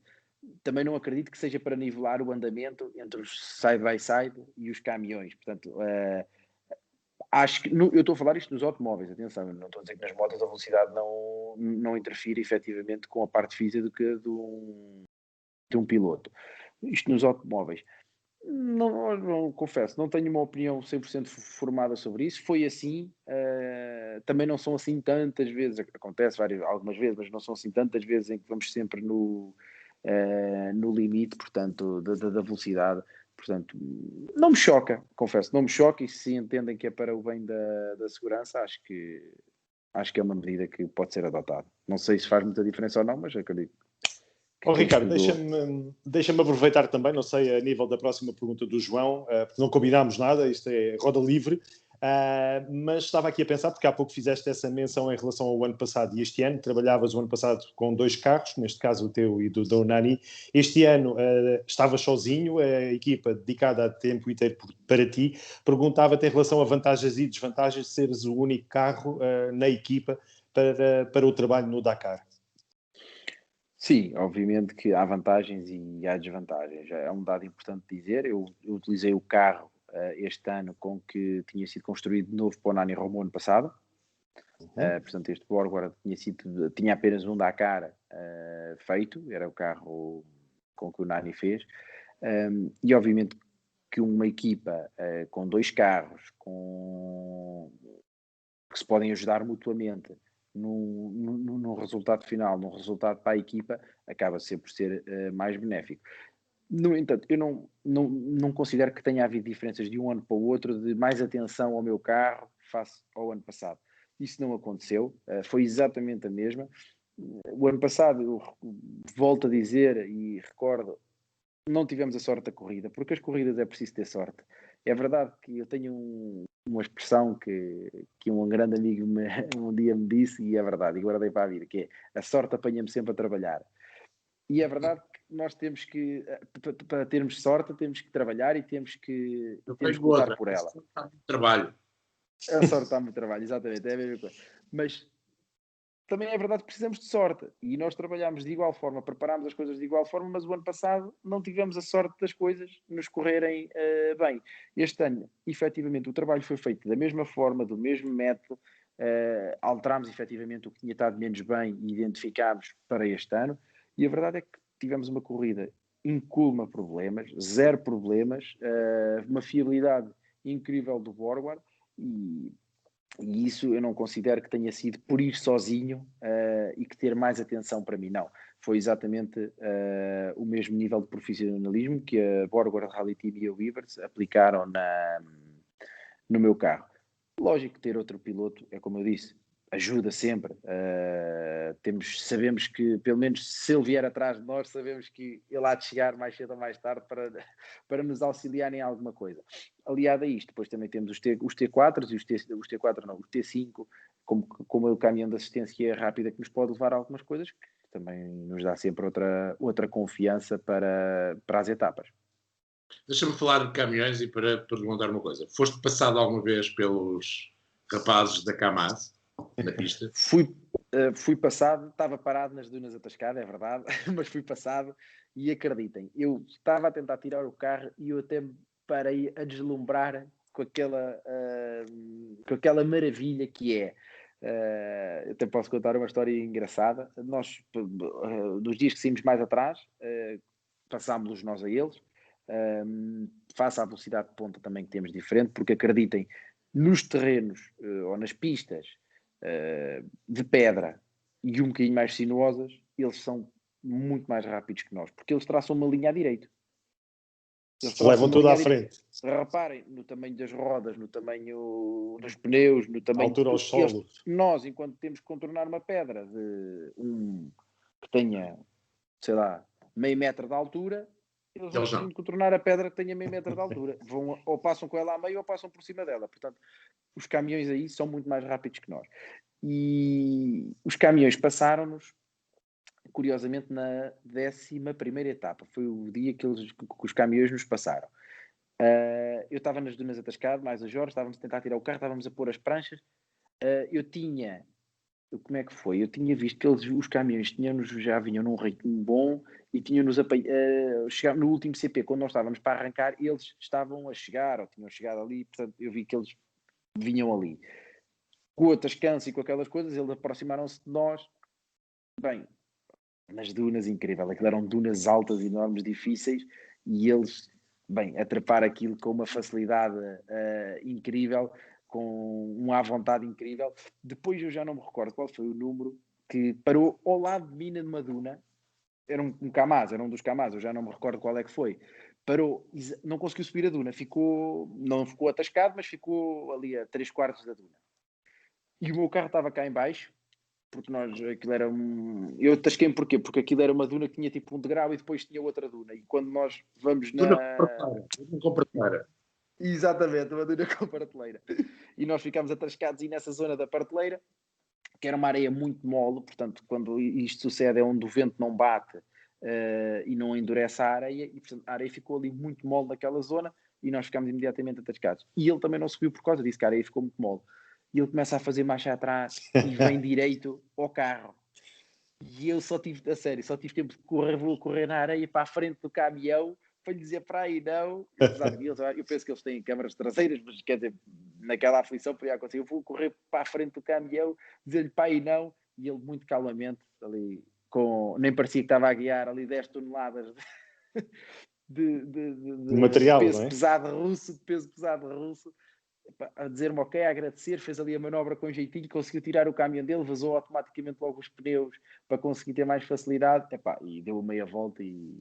Speaker 2: Também não acredito que seja para nivelar o andamento entre os side-by-side e os caminhões. Portanto, acho que... eu estou a falar isto nos automóveis, atenção, não estou a dizer que nas motos a velocidade não interfere efetivamente com a parte física do que de um piloto. Isto nos automóveis. Não, confesso, não tenho uma opinião 100% formada sobre isso. Foi assim, também não são assim tantas vezes, acontece algumas vezes, mas não são assim tantas vezes em que vamos sempre no limite, portanto, da velocidade. Portanto, não me choca, confesso, não me choca, e se entendem que é para o bem da segurança, acho que é uma medida que pode ser adotada. Não sei se faz muita diferença ou não, mas acredito.
Speaker 1: Ricardo, deixa-me aproveitar também, não sei, a nível da próxima pergunta do João, porque não combinámos nada, isto é roda livre, mas estava aqui a pensar, porque há pouco fizeste essa menção em relação ao ano passado e este ano. Trabalhavas o ano passado com 2 carros, neste caso o teu e do Nani. Este ano estavas sozinho, a equipa dedicada a tempo inteiro para ti. Perguntava-te em relação a vantagens e desvantagens de seres o único carro na equipa para o trabalho no Dakar.
Speaker 2: Sim, obviamente que há vantagens e há desvantagens. É um dado importante dizer. Eu utilizei o carro este ano com que tinha sido construído de novo para o Nani Roma ano passado. Portanto, este Borgward tinha apenas um Dakar feito, era o carro com que o Nani fez. E obviamente que uma equipa com 2 carros que se podem ajudar mutuamente num resultado final, num resultado para a equipa, acaba sempre por ser mais benéfico. No entanto, eu não considero que tenha havido diferenças de um ano para o outro de mais atenção ao meu carro face ao ano passado. Isso não aconteceu, foi exatamente a mesma. O ano passado, eu volto a dizer e recordo, não tivemos a sorte da corrida, porque as corridas é preciso ter sorte. É verdade que eu tenho uma expressão que um grande amigo um dia me disse, e é verdade, e guardei para a vida, que é: a sorte apanha-me sempre a trabalhar. E é verdade que nós temos que, para termos sorte, temos que trabalhar e temos que lutar por ela.
Speaker 3: Trabalho.
Speaker 2: A sorte dá-me trabalho, exatamente, é a mesma coisa. Mas também é verdade que precisamos de sorte, e nós trabalhamos de igual forma, preparámos as coisas de igual forma, mas o ano passado não tivemos a sorte das coisas nos correrem bem. Este ano, efetivamente, o trabalho foi feito da mesma forma, do mesmo método, alterámos efetivamente o que tinha estado menos bem e identificámos para este ano, e a verdade é que tivemos uma corrida incúlma a problemas, zero problemas, uma fiabilidade incrível do Borgward, e isso eu não considero que tenha sido por ir sozinho e que ter mais atenção para mim, não. Foi exatamente o mesmo nível de profissionalismo que a Borgward Rally Team e a Weavers aplicaram no meu carro. Lógico que ter outro piloto, é como eu disse, ajuda sempre. Sabemos que, pelo menos se ele vier atrás de nós, sabemos que ele há de chegar mais cedo ou mais tarde para nos auxiliar em alguma coisa. Aliado a isto, depois também temos os T4s e os T5, como o caminhão de assistência rápida que nos pode levar a algumas coisas, que também nos dá sempre outra confiança para as etapas.
Speaker 3: Deixa-me falar de caminhões e para perguntar uma coisa. Foste passado alguma vez pelos rapazes da Kamaz na pista?
Speaker 2: Fui passado, estava parado nas dunas atascado, é verdade, mas fui passado e acreditem, eu estava a tentar tirar o carro e eu até me parei a deslumbrar com aquela maravilha que é. Eu até posso contar uma história engraçada. Nós, nos dias que saímos mais atrás, passámos-los nós a eles, face à velocidade de ponta também que temos diferente, porque acreditem, nos terrenos ou nas pistas de pedra e um bocadinho mais sinuosas, eles são muito mais rápidos que nós, porque eles traçam uma linha à direita.
Speaker 1: Levam tudo à frente.
Speaker 2: Reparem no tamanho das rodas, no tamanho dos pneus, no tamanho...
Speaker 1: altura ao solo.
Speaker 2: Nós, enquanto temos que contornar uma pedra que tenha, sei lá, meio metro de altura, eles não precisam de contornar a pedra que tenha meio metro de altura. Ou passam com ela a meio ou passam por cima dela. Portanto, os caminhões aí são muito mais rápidos que nós. E os caminhões passaram-nos, curiosamente, na 11ª etapa. Foi o dia que os caminhões nos passaram. Eu estava nas dunas atascado, mais a Jorge, estávamos a tentar tirar o carro, estávamos a pôr as pranchas. Como é que foi? Eu tinha visto que os caminhões já vinham num ritmo bom e tinham-nos chegar no último CP, quando nós estávamos para arrancar, eles estavam a chegar, ou tinham chegado ali, portanto eu vi que eles vinham ali. Com o Tascance e com aquelas coisas, eles aproximaram-se de nós. Bem, nas dunas, incrível. Aquilo eram dunas altas, enormes, difíceis, e eles, bem, a trepar aquilo com uma facilidade incrível, com uma à vontade incrível. Depois eu já não me recordo qual foi o número que parou ao lado de mim numa duna. Era um Kamaz, era um dos Kamaz, eu já não me recordo qual é que foi. Parou, não conseguiu subir a duna, não ficou atascado, mas ficou ali a 3/4 da duna. E o meu carro estava cá em baixo, porque aquilo era eu atasquei-me porquê? Porque aquilo era uma duna que tinha tipo um degrau e depois tinha outra duna. E quando nós vamos
Speaker 3: Duna com prateleira.
Speaker 2: Exatamente, uma duna com prateleira. E nós ficámos atascados e nessa zona da prateleira, que era uma areia muito mole, portanto, quando isto sucede é onde o vento não bate e não endurece a areia, e portanto a areia ficou ali muito mole naquela zona e nós ficámos imediatamente atascados. E ele também não subiu por causa disso, que a areia ficou muito mole. E ele começa a fazer marcha atrás e vem direito ao carro. E eu só tive tempo de correr na areia para a frente do caminhão para lhe dizer para aí não. Eu penso que eles têm câmaras traseiras, mas quer dizer, naquela aflição podia acontecer. Eu vou correr para a frente do caminhão, dizer-lhe para aí não, e ele muito calmamente, ali, nem parecia que estava a guiar ali 10 toneladas de
Speaker 1: material,
Speaker 2: peso,
Speaker 1: não é?
Speaker 2: peso pesado russo, a dizer-me ok, a agradecer, fez ali a manobra com jeitinho, conseguiu tirar o caminhão dele, vazou automaticamente logo os pneus para conseguir ter mais facilidade, e deu meia volta e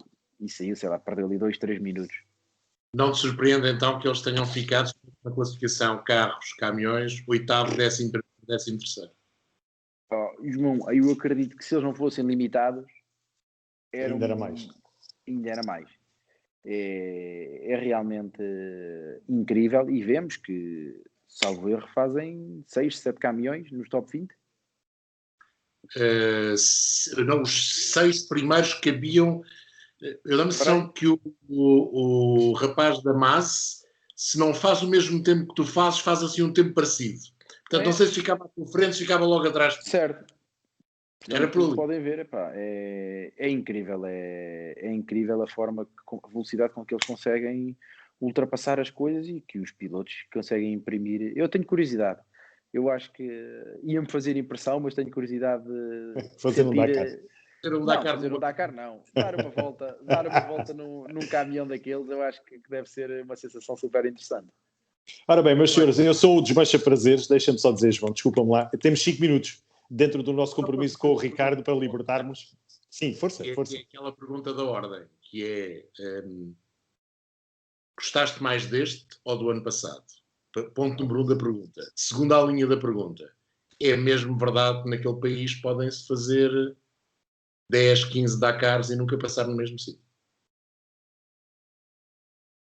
Speaker 2: saiu, sei lá, perdeu ali 2-3 minutos.
Speaker 3: Não te surpreende então que eles tenham ficado na classificação carros, caminhões, 8º, 13º.
Speaker 2: João, eu acredito que se eles não fossem limitados,
Speaker 1: ainda era mais.
Speaker 2: Ainda era mais. é realmente incrível, e vemos que, salvo erro, fazem 6, 7 caminhões nos top 20.
Speaker 3: Não, os 6 primeiros cabiam. Eu dou-me a sensação que o rapaz da MAS, se não faz o mesmo tempo que tu fazes, faz assim um tempo parecido. Portanto, não sei se ficava à tua frente, se ficava logo atrás.
Speaker 2: Certo.
Speaker 3: Era por ali.
Speaker 2: Podem ver, epá, é incrível, é incrível a forma, a velocidade com que eles conseguem ultrapassar as coisas e que os pilotos conseguem imprimir. Eu tenho curiosidade. Eu acho que ia-me fazer impressão, mas tenho curiosidade de
Speaker 1: fazer um Dakar.
Speaker 2: Fazer um Dakar não. Dar uma volta num caminhão daqueles, eu acho que deve ser uma sensação super interessante.
Speaker 1: Ora bem, meus senhores, eu sou o Desmancha-Prazeres, deixa-me só dizer, João, desculpa-me lá, temos 5 minutos dentro do nosso compromisso com o Ricardo para libertarmos. Sim, força.
Speaker 3: É aquela pergunta da ordem, que é, gostaste mais deste ou do ano passado? Ponto número 1 da pergunta. Segunda linha da pergunta, é mesmo verdade que naquele país podem-se fazer 10, 15 Dakars e nunca passar no mesmo sítio?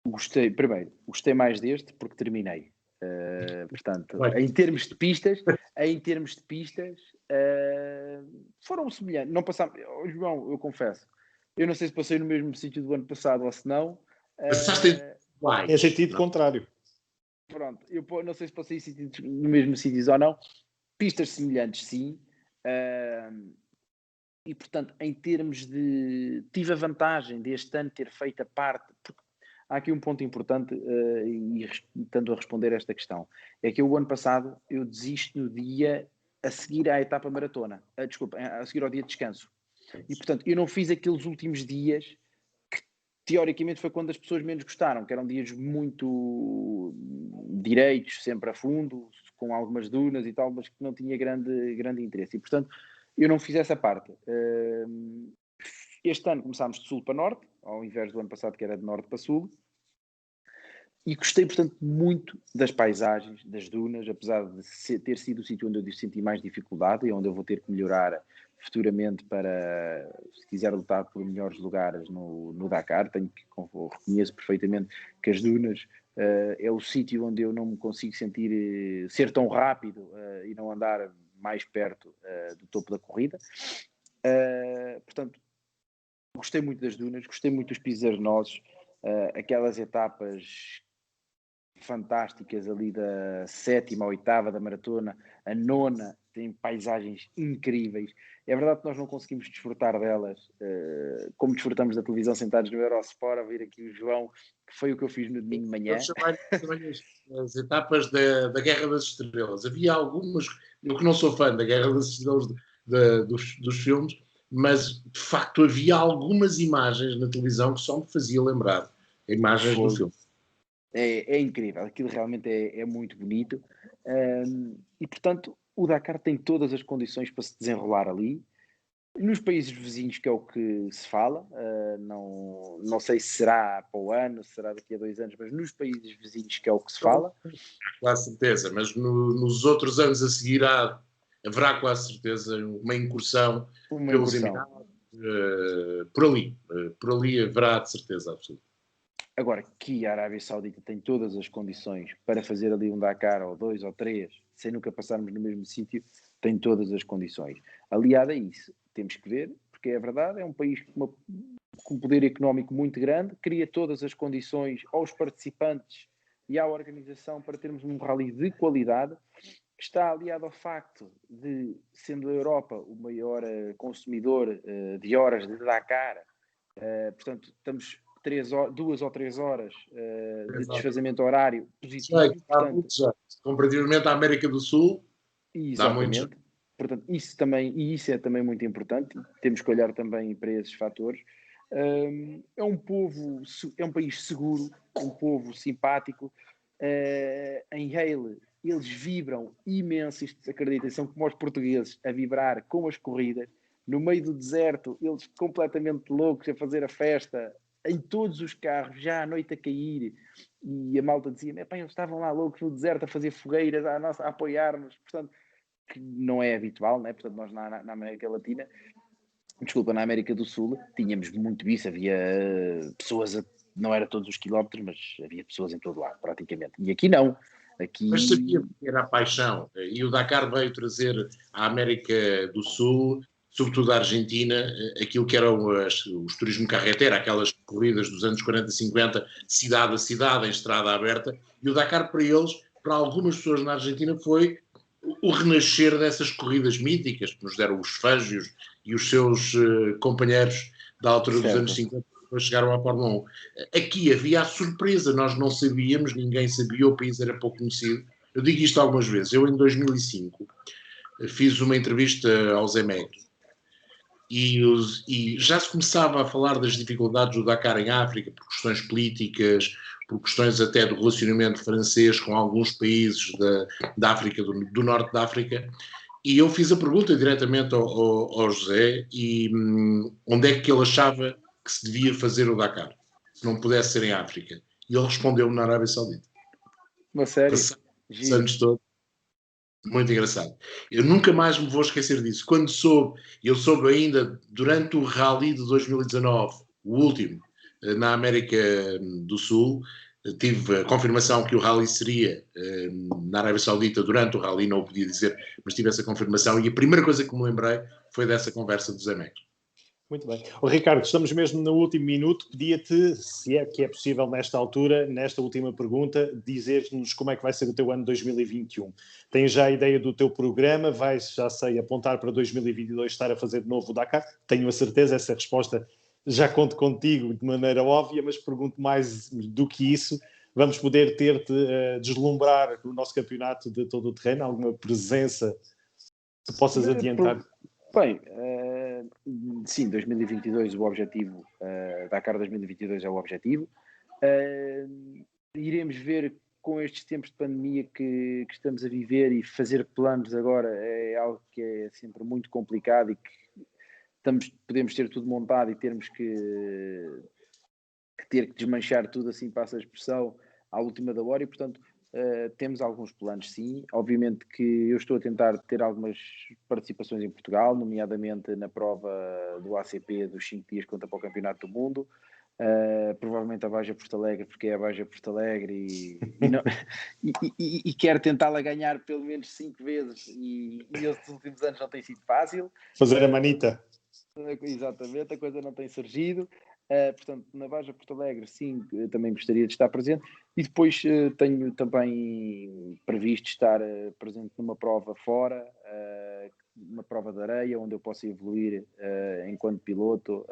Speaker 2: Gostei mais deste porque terminei. Portanto, em termos de pistas, foram semelhantes. Não passámos, João, eu confesso, eu não sei se passei no mesmo sítio do ano passado ou se não.
Speaker 3: Passaste
Speaker 1: em sentido contrário.
Speaker 2: Pronto, eu não sei se passei no mesmo sítio ou não. Pistas semelhantes, sim. E, portanto, em termos de... Tive a vantagem deste ano ter feito a parte... Porque há aqui um ponto importante, e estando a responder a esta questão, é que o ano passado eu desisto no dia a seguir à etapa maratona. A seguir ao dia de descanso. E, portanto, eu não fiz aqueles últimos dias que, teoricamente, foi quando as pessoas menos gostaram, que eram dias muito direitos, sempre a fundo, com algumas dunas e tal, mas que não tinha grande interesse. E, portanto, eu não fiz essa parte. Este ano começámos de sul para norte, ao invés do ano passado que era de norte para sul. E gostei, portanto, muito das paisagens, das dunas, apesar de ter sido o sítio onde eu senti mais dificuldade e onde eu vou ter que melhorar futuramente para, se quiser lutar por melhores lugares no Dakar. Reconheço perfeitamente que as dunas é o sítio onde eu não me consigo ser tão rápido e não andar mais perto do topo da corrida. Portanto, gostei muito das dunas, gostei muito dos pisos arenosos, aquelas etapas fantásticas ali da 7ª à 8ª da maratona, a 9ª tem paisagens incríveis. É verdade que nós não conseguimos desfrutar delas como desfrutamos da televisão sentados no Eurosport a ver aqui o João, que foi o que eu fiz no domingo de manhã.
Speaker 3: Eu chamei as etapas da Guerra das Estrelas. Havia algumas, eu que não sou fã da Guerra das Estrelas dos filmes, mas de facto havia algumas imagens na televisão que só me fazia lembrar imagens do filme.
Speaker 2: É incrível, aquilo realmente é muito bonito, e portanto o Dakar tem todas as condições para se desenrolar ali. Nos países vizinhos, que é o que se fala, não sei se será para o ano, se será daqui a 2 anos, mas nos países vizinhos, que é o que se fala.
Speaker 3: Com certeza, mas nos outros anos a seguir haverá quase certeza uma incursão pelos Emirados, por ali haverá de certeza absoluta.
Speaker 2: Agora, que a Arábia Saudita tem todas as condições para fazer ali um Dakar, ou 2 ou 3, sem nunca passarmos no mesmo sítio, tem todas as condições. Aliado a isso, temos que ver, porque é verdade, é um país com um poder económico muito grande, cria todas as condições aos participantes e à organização para termos um rally de qualidade. Está aliado ao facto de, sendo a Europa o maior consumidor de horas de Dakar, portanto, estamos 2 ou 3 horas de desfazamento horário positivo.
Speaker 3: Portanto, comparativamente à América do Sul,
Speaker 2: exatamente. Dá muito. Portanto, isso é também muito importante. Temos que olhar também para esses fatores. É um país seguro, um povo simpático. Em Haile, eles vibram imenso, acreditem, são como os portugueses a vibrar com as corridas. No meio do deserto, eles completamente loucos a fazer a festa, em todos os carros, já à noite a cair, e a malta dizia, eles estavam lá loucos no deserto a fazer fogueiras, a apoiar-nos, portanto, que não é habitual, né? Portanto, nós na América Latina, na América do Sul, tínhamos muito isso, havia pessoas não era todos os quilómetros, mas havia pessoas em todo lado, praticamente. E aqui não. Aqui...
Speaker 3: Mas sabia que era a paixão. E o Dakar veio trazer à América do Sul, sobretudo à Argentina, aquilo que eram os turismo carretera, aquelas corridas dos anos 40, 50, cidade a cidade, em estrada aberta. E o Dakar para eles, para algumas pessoas na Argentina, foi o renascer dessas corridas míticas que nos deram os Fangio e os seus companheiros da altura dos anos 50, depois chegaram à Fórmula 1. Aqui havia a surpresa, nós não sabíamos, ninguém sabia, o país era pouco conhecido. Eu digo isto algumas vezes. Eu, em 2005, fiz uma entrevista ao Zé Megri e já se começava a falar das dificuldades do Dakar em África, por questões políticas, por questões até do relacionamento francês com alguns países da África, do norte da África. E eu fiz a pergunta diretamente ao José onde é que ele achava que se devia fazer o Dakar, se não pudesse ser em África. E ele respondeu-me na Arábia Saudita.
Speaker 2: Uma série?
Speaker 3: Os anos todos. Muito engraçado. Eu nunca mais me vou esquecer disso. Quando eu soube ainda durante o Rally de 2019, o último, na América do Sul, tive a confirmação que o Rally seria na Arábia Saudita durante o Rally, não o podia dizer, mas tive essa confirmação e a primeira coisa que me lembrei foi dessa conversa do Zé Megri.
Speaker 1: Muito bem. Ricardo, estamos mesmo no último minuto. Pedia-te, se é que é possível nesta altura, nesta última pergunta, dizer-nos como é que vai ser o teu ano 2021. Tens já a ideia do teu programa? Vais, já sei, apontar para 2022 estar a fazer de novo o Dakar? Tenho a certeza, essa resposta já conto contigo de maneira óbvia, mas pergunto mais do que isso. Vamos poder ter-te deslumbrar no nosso campeonato de todo o terreno? Alguma presença que possas adiantar?
Speaker 2: Bem, sim, 2022 o objetivo, Dakar 2022 é o objetivo. Iremos ver com estes tempos de pandemia que estamos a viver e fazer planos agora é algo que é sempre muito complicado e que podemos ter tudo montado e termos que ter que desmanchar tudo, assim passa a expressão, à última da hora e, portanto, temos alguns planos, sim. Obviamente que eu estou a tentar ter algumas participações em Portugal, nomeadamente na prova do ACP dos 5 dias conta para o Campeonato do Mundo. Provavelmente a Baja Porto Alegre, porque é a Baja Porto Alegre e quero tentá-la ganhar pelo menos 5 vezes e estes últimos anos não tem sido fácil.
Speaker 1: Fazer a manita.
Speaker 2: Exatamente, a coisa não tem surgido. Portanto, na Baja Porto Alegre, sim, também gostaria de estar presente. E depois tenho também previsto estar presente numa prova fora, uma prova de areia, onde eu possa evoluir enquanto piloto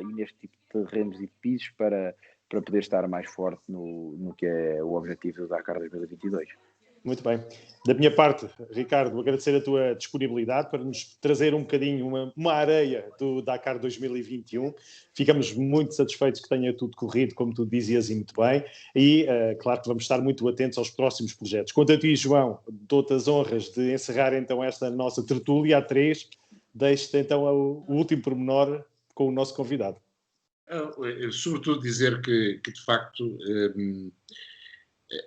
Speaker 2: e neste tipo de terrenos e de pisos para poder estar mais forte no que é o objetivo do Dakar 2022.
Speaker 1: Muito bem. Da minha parte, Ricardo, agradecer a tua disponibilidade para nos trazer um bocadinho uma areia do Dakar 2021. Ficamos muito satisfeitos que tenha tudo corrido, como tu dizias, e muito bem. E, claro que vamos estar muito atentos aos próximos projetos. Quanto a ti, João, dou-te as honras de encerrar então esta nossa tertúlia a 3. Deixo-te então o último pormenor com o nosso convidado.
Speaker 3: Sobretudo dizer que de facto...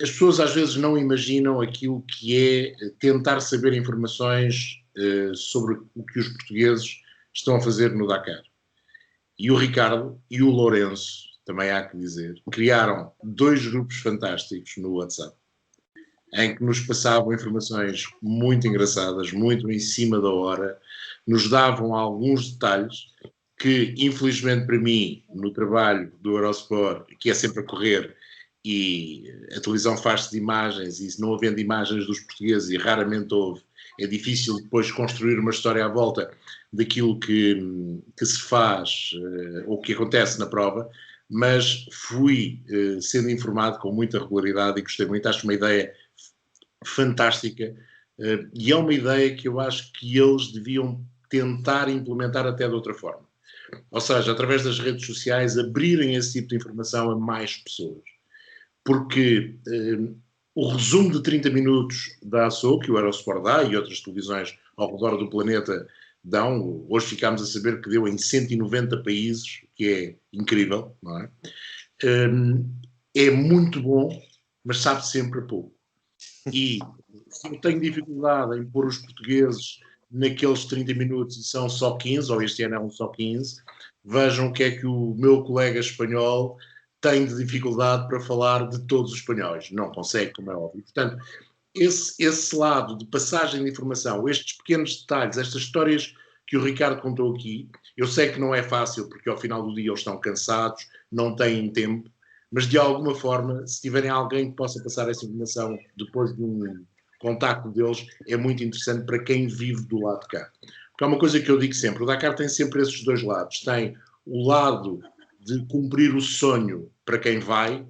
Speaker 3: as pessoas às vezes não imaginam aquilo que é tentar saber informações sobre o que os portugueses estão a fazer no Dakar. E o Ricardo e o Lourenço, também há que dizer, criaram 2 grupos fantásticos no WhatsApp, em que nos passavam informações muito engraçadas, muito em cima da hora, nos davam alguns detalhes que, infelizmente para mim, no trabalho do Eurosport, que é sempre a correr, e a televisão faz-se de imagens e se não havendo imagens dos portugueses e raramente houve, é difícil depois construir uma história à volta daquilo que se faz ou que acontece na prova, mas fui sendo informado com muita regularidade e gostei muito, acho uma ideia fantástica e é uma ideia que eu acho que eles deviam tentar implementar até de outra forma. Ou seja, através das redes sociais, abrirem esse tipo de informação a mais pessoas. Porque o resumo de 30 minutos da ASO, que o Eurosport dá e outras televisões ao redor do planeta dão, hoje ficámos a saber que deu em 190 países, que é incrível, não é? É muito bom, mas sabe sempre pouco. E se eu tenho dificuldade em pôr os portugueses naqueles 30 minutos e são só 15, ou este ano é só 15, vejam o que é que o meu colega espanhol tem de dificuldade para falar de todos os espanhóis. Não consegue, como é óbvio. Portanto, esse lado de passagem de informação, estes pequenos detalhes, estas histórias que o Ricardo contou aqui, eu sei que não é fácil, porque ao final do dia eles estão cansados, não têm tempo, mas de alguma forma, se tiverem alguém que possa passar essa informação depois de um contacto deles, é muito interessante para quem vive do lado de cá. Porque é uma coisa que eu digo sempre, o Dakar tem sempre esses dois lados. Tem o lado de cumprir o sonho para quem vai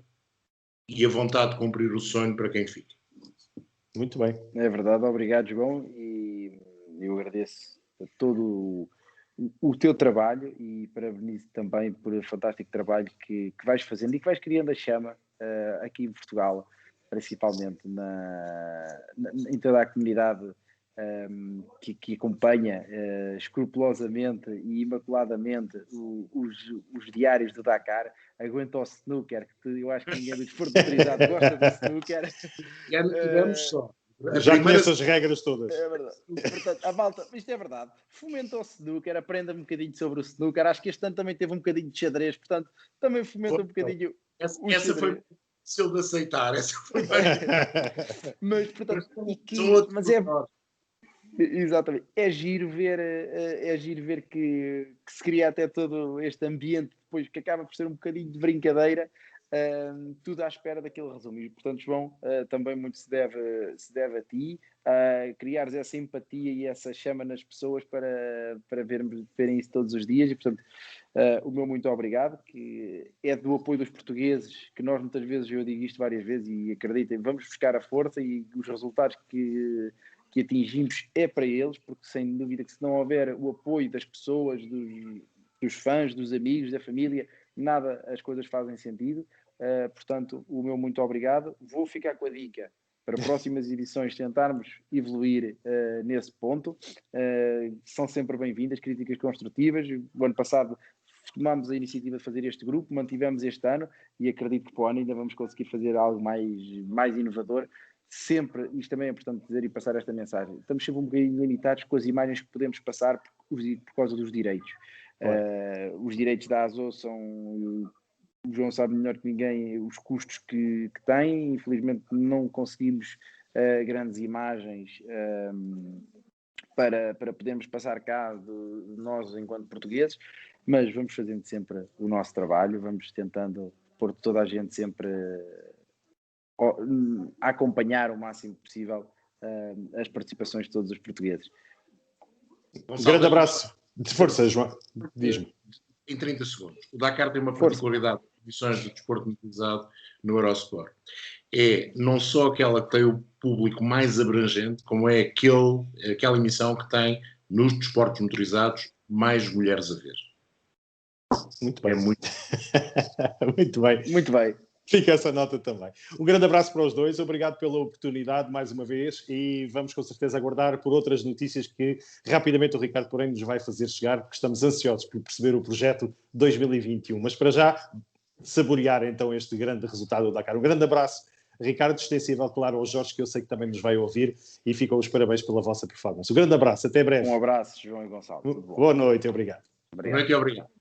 Speaker 3: e a vontade de cumprir o sonho para quem fica.
Speaker 1: Muito bem.
Speaker 2: É verdade, obrigado, João, e eu agradeço todo o teu trabalho e parabenizo também por o fantástico trabalho que vais fazendo e que vais criando a chama aqui em Portugal, principalmente em toda a comunidade que acompanha escrupulosamente e imaculadamente os diários do Dakar, aguenta o snooker, que eu acho que ninguém do desporto autorizado gosta do snooker.
Speaker 3: Já não tivemos só.
Speaker 1: Já conheço as regras todas.
Speaker 2: É verdade. Portanto, a malta, isto é verdade. Fomenta o snooker, aprenda um bocadinho sobre o snooker. Acho que este ano também teve um bocadinho de xadrez, portanto, também fomenta um bocadinho.
Speaker 3: Essa foi difícil de aceitar. Essa foi
Speaker 2: mas, portanto, mas é. Exatamente. É giro ver que se cria até todo este ambiente depois que acaba por ser um bocadinho de brincadeira. Tudo à espera daquele resumo. E, portanto, João, também muito se deve a ti, criares essa empatia e essa chama nas pessoas para verem isso todos os dias. E, portanto, o meu muito obrigado, que é do apoio dos portugueses, que nós muitas vezes, eu digo isto várias vezes e acreditem, vamos buscar a força e os resultados que atingimos é para eles, porque sem dúvida que se não houver o apoio das pessoas, dos fãs, dos amigos, da família, nada, as coisas fazem sentido. Portanto, o meu muito obrigado. Vou ficar com a dica para próximas edições tentarmos evoluir nesse ponto. São sempre bem-vindas, críticas construtivas. O ano passado tomámos a iniciativa de fazer este grupo, mantivemos este ano e acredito que para o ano ainda vamos conseguir fazer algo mais inovador. Sempre, isto também é importante dizer e passar esta mensagem, estamos sempre um bocadinho limitados com as imagens que podemos passar por causa dos direitos. Os direitos da ASO são, o João sabe melhor que ninguém os custos que têm, infelizmente não conseguimos grandes imagens para podermos passar cá de nós enquanto portugueses, mas vamos fazendo sempre o nosso trabalho, vamos tentando pôr toda a gente sempre a acompanhar o máximo possível as participações de todos os portugueses.
Speaker 1: Um grande abraço. De força, João. Diz-me.
Speaker 3: Em 30 segundos. O Dakar tem uma particularidade de edições do desporto motorizado no Eurosport. É não só aquela que tem o público mais abrangente, como é aquela emissão que tem nos desportos motorizados mais mulheres a ver.
Speaker 1: Muito bem.
Speaker 3: É muito...
Speaker 1: Muito bem.
Speaker 2: Muito bem.
Speaker 1: Fica essa nota também. Um grande abraço para os dois, obrigado pela oportunidade mais uma vez e vamos com certeza aguardar por outras notícias que rapidamente o Ricardo Porém nos vai fazer chegar, porque estamos ansiosos por perceber o projeto 2021. Mas para já, saborear então este grande resultado do Dakar. Um grande abraço, Ricardo, extensível, claro, ao Jorge, que eu sei que também nos vai ouvir e ficam os parabéns pela vossa performance. Um grande abraço, até breve.
Speaker 2: Um abraço, João e Gonçalo.
Speaker 1: Boa noite, obrigado.
Speaker 3: Boa noite e obrigado.